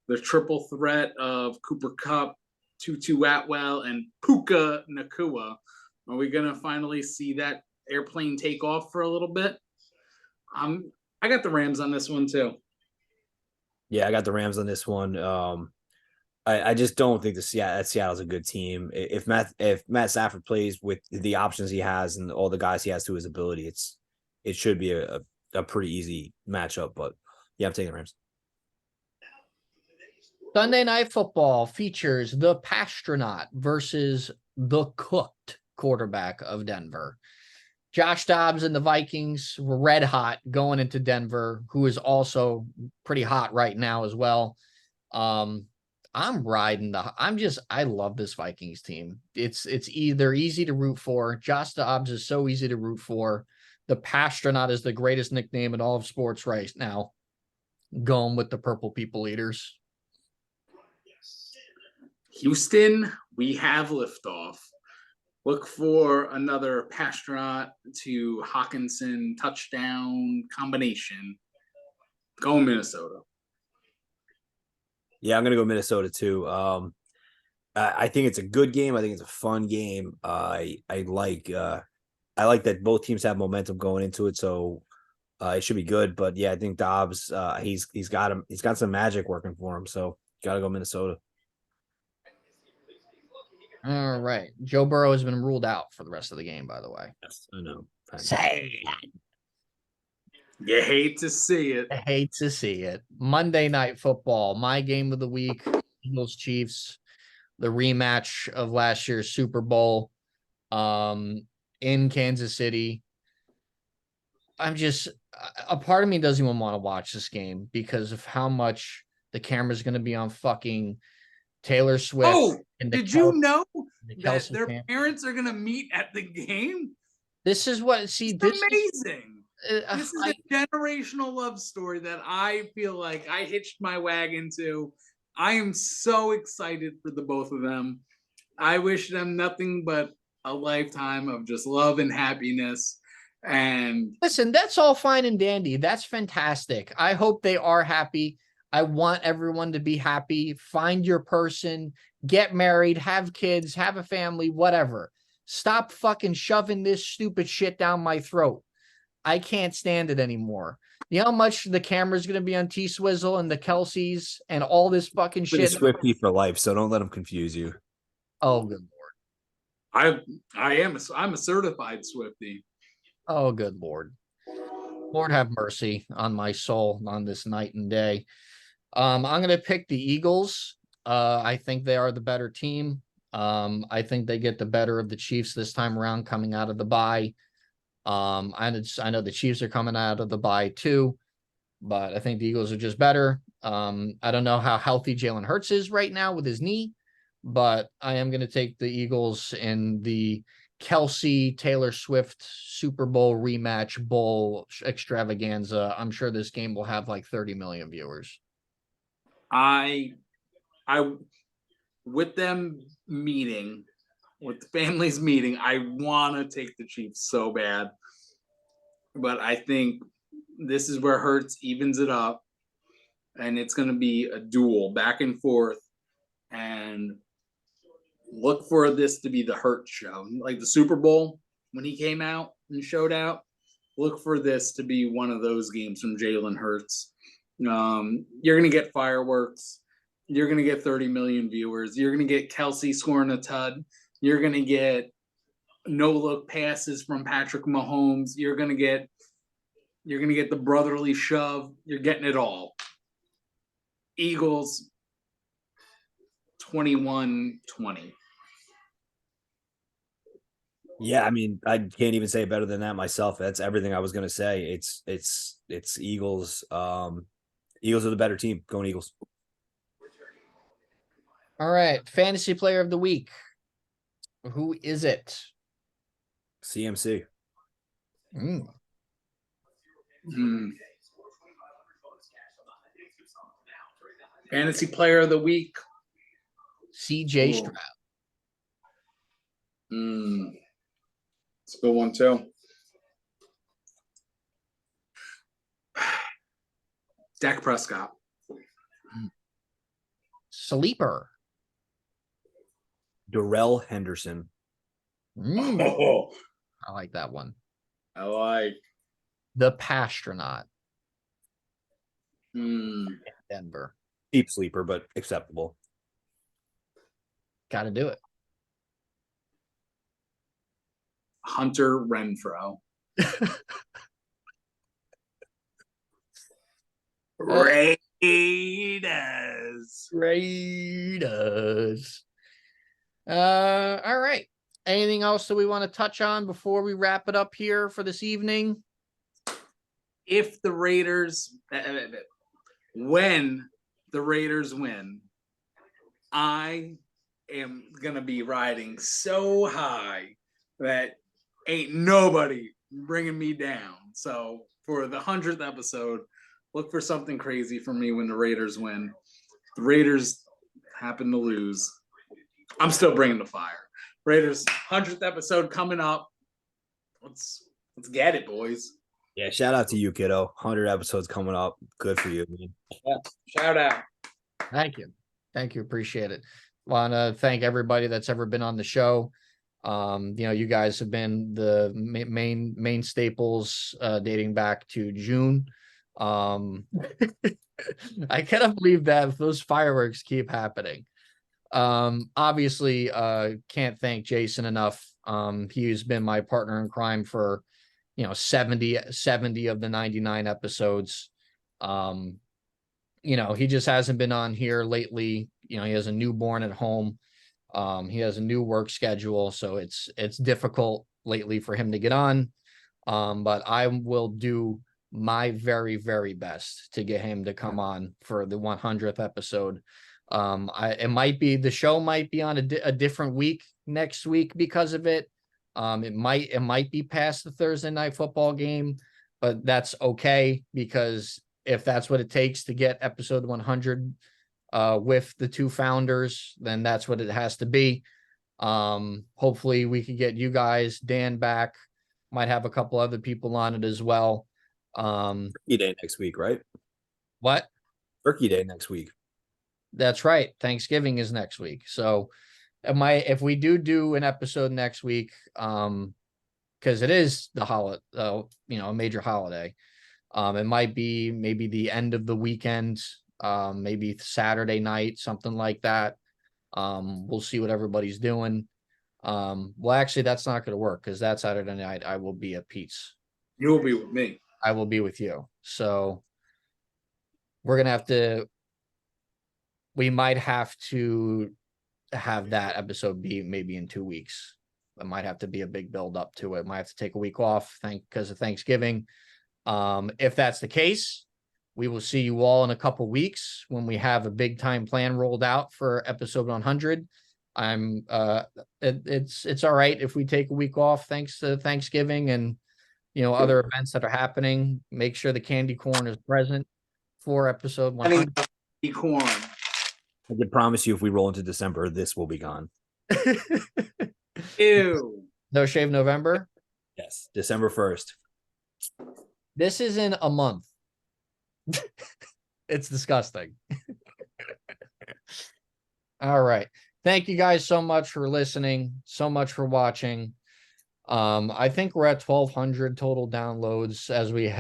the triple threat of Cooper Kupp, Tutu Atwell, and Puka Nacua. Are we going to finally see that airplane take off for a little bit? I got the Rams on this one too. Yeah, I got the Rams on this one. I just don't think Seattle's a good team. If Matt Stafford plays with the options he has and all the guys he has to his ability, it should be a pretty easy matchup. But yeah, I'm taking the Rams. Sunday Night Football features the Passtronaut versus the cooked quarterback of Denver. Josh Dobbs and the Vikings were red hot going into Denver, who is also pretty hot right now as well. I'm riding I love this Vikings team. They're easy to root for. Josh Dobbs is so easy to root for. The Passtronaut is the greatest nickname in all of sports right now. Going with the Purple People Eaters. Houston, we have liftoff. Look for another Passtronaut to Hawkinson touchdown combination. Go Minnesota. Yeah, I'm gonna go Minnesota too. I think it's a good game. I think it's a fun game. I like that both teams have momentum going into it, so it should be good. But yeah, I think Dobbs, he's got some magic working for him. So gotta go Minnesota. All right. Joe Burrow has been ruled out for the rest of the game, by the way. Yes, I know. Sad. You hate to see it. I hate to see it. Monday Night Football, my game of the week, Eagles Chiefs, the rematch of last year's Super Bowl in Kansas City. A part of me doesn't even want to watch this game because of how much the camera's going to be on fucking Taylor Swift. Oh, did you know that their parents are going to meet at the game? This is amazing. This is a generational love story that I feel like I hitched my wagon to. I am so excited for the both of them. I wish them nothing but a lifetime of just love and happiness. And listen, that's all fine and dandy. That's fantastic. I hope they are happy. I want everyone to be happy. Find your person, get married, have kids, have a family, whatever. Stop fucking shoving this stupid shit down my throat. I can't stand it anymore. You know how much the camera's going to be on T-Swizzle and the Kelseys and all this fucking For the shit? Swifty for life, so don't let them confuse you. Oh, good Lord. I'm a certified Swiftie. Oh, good Lord. Lord have mercy on my soul on this night and day. I'm going to pick the Eagles. I think they are the better team. I think they get the better of the Chiefs this time around coming out of the bye. I know the Chiefs are coming out of the bye too, but I think the Eagles are just better. I don't know how healthy Jalen Hurts is right now with his knee, but I am going to take the Eagles in the Kelsey Taylor Swift Super Bowl rematch bowl extravaganza. I'm sure this game will have like 30 million viewers. I with them meeting, with the families meeting, I want to take the Chiefs so bad, but I think this is where Hurts evens it up, and it's going to be a duel back and forth, and look for this to be the Hurts show, like the Super Bowl when he came out and showed out. Look for this to be one of those games from Jalen Hurts. You're going to get fireworks. You're going to get 30 million viewers. You're going to get Kelsey scoring a tud. You're going to get no-look passes from Patrick Mahomes. You're going to get the brotherly shove. You're getting it all. Eagles 21-20. Yeah, I mean, I can't even say it better than that myself. That's everything I was gonna say. It's Eagles. Eagles are the better team. Going Eagles. All right, fantasy player of the week. Who is it? CMC. Fantasy player of the week. CJ Stroud. It's a good one too. Dak Prescott. Sleeper. Darrell Henderson. Oh, I like that one. I like the Passtronaut. Denver. Deep sleeper, but acceptable. Got to do it. Hunter Renfro. Raiders. All right. Anything else that we want to touch on before we wrap it up here for this evening? If the Raiders, when the Raiders win, I am going to be riding so high that ain't nobody bringing me down. So for the 100th episode, look for something crazy for me when the Raiders win. The Raiders happen to lose. I'm still bringing the fire. Raiders 100th episode coming up. Let's get it, boys. Yeah, shout out to you, kiddo. 100 episodes coming up. Good for you, man. Yeah, shout out. Thank you. Appreciate it. Want to thank everybody that's ever been on the show. You guys have been the main staples dating back to June. I cannot believe that those fireworks keep happening. Obviously, can't thank Jason enough. He's been my partner in crime for 70 of the 99 episodes. He just hasn't been on here lately. He has a newborn at home. He has a new work schedule, so it's difficult lately for him to get on. But I will do my very, very best to get him to come on for the 100th episode. The show might be on a different week next week because of it. It might be past the Thursday night football game, but that's okay, because if that's what it takes to get episode 100 with the two founders, then that's what it has to be. Hopefully we can get you guys, Dan, back. Might have a couple other people on it as well. Turkey Day next week, right? What? Turkey Day next week. That's right. Thanksgiving is next week. So if we do an episode next week, because it is the holiday, a major holiday, It might be maybe the end of the weekend, maybe Saturday night, something like that. We'll see what everybody's doing. Well, actually, that's not going to work because that Saturday night I will be at Pete's. You'll be with me. I will be with you. So we're going to have to, we might have to have that episode be maybe in 2 weeks. It might have to be a big build up to it. Might have to take a week off because of Thanksgiving. If that's the case, we will see you all in a couple weeks when we have a big time plan rolled out for episode 100. It's all right if we take a week off thanks to Thanksgiving and other events that are happening. Make sure the candy corn is present for episode 100. Candy corn. I can promise you, if we roll into December, this will be gone. Ew. No Shave November? Yes, December 1st. This is in a month. It's disgusting. All right. Thank you guys so much for listening, so much for watching. I think we're at 1,200 total downloads as we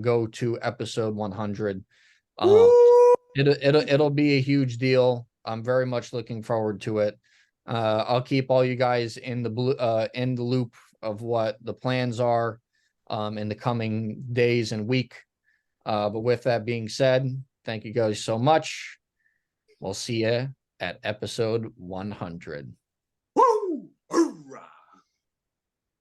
go to episode 100. It'll be a huge deal. I'm very much looking forward to it. I'll keep all you guys in the loop of what the plans are in the coming days and week. But with that being said, thank you guys so much. We'll see you at episode 100.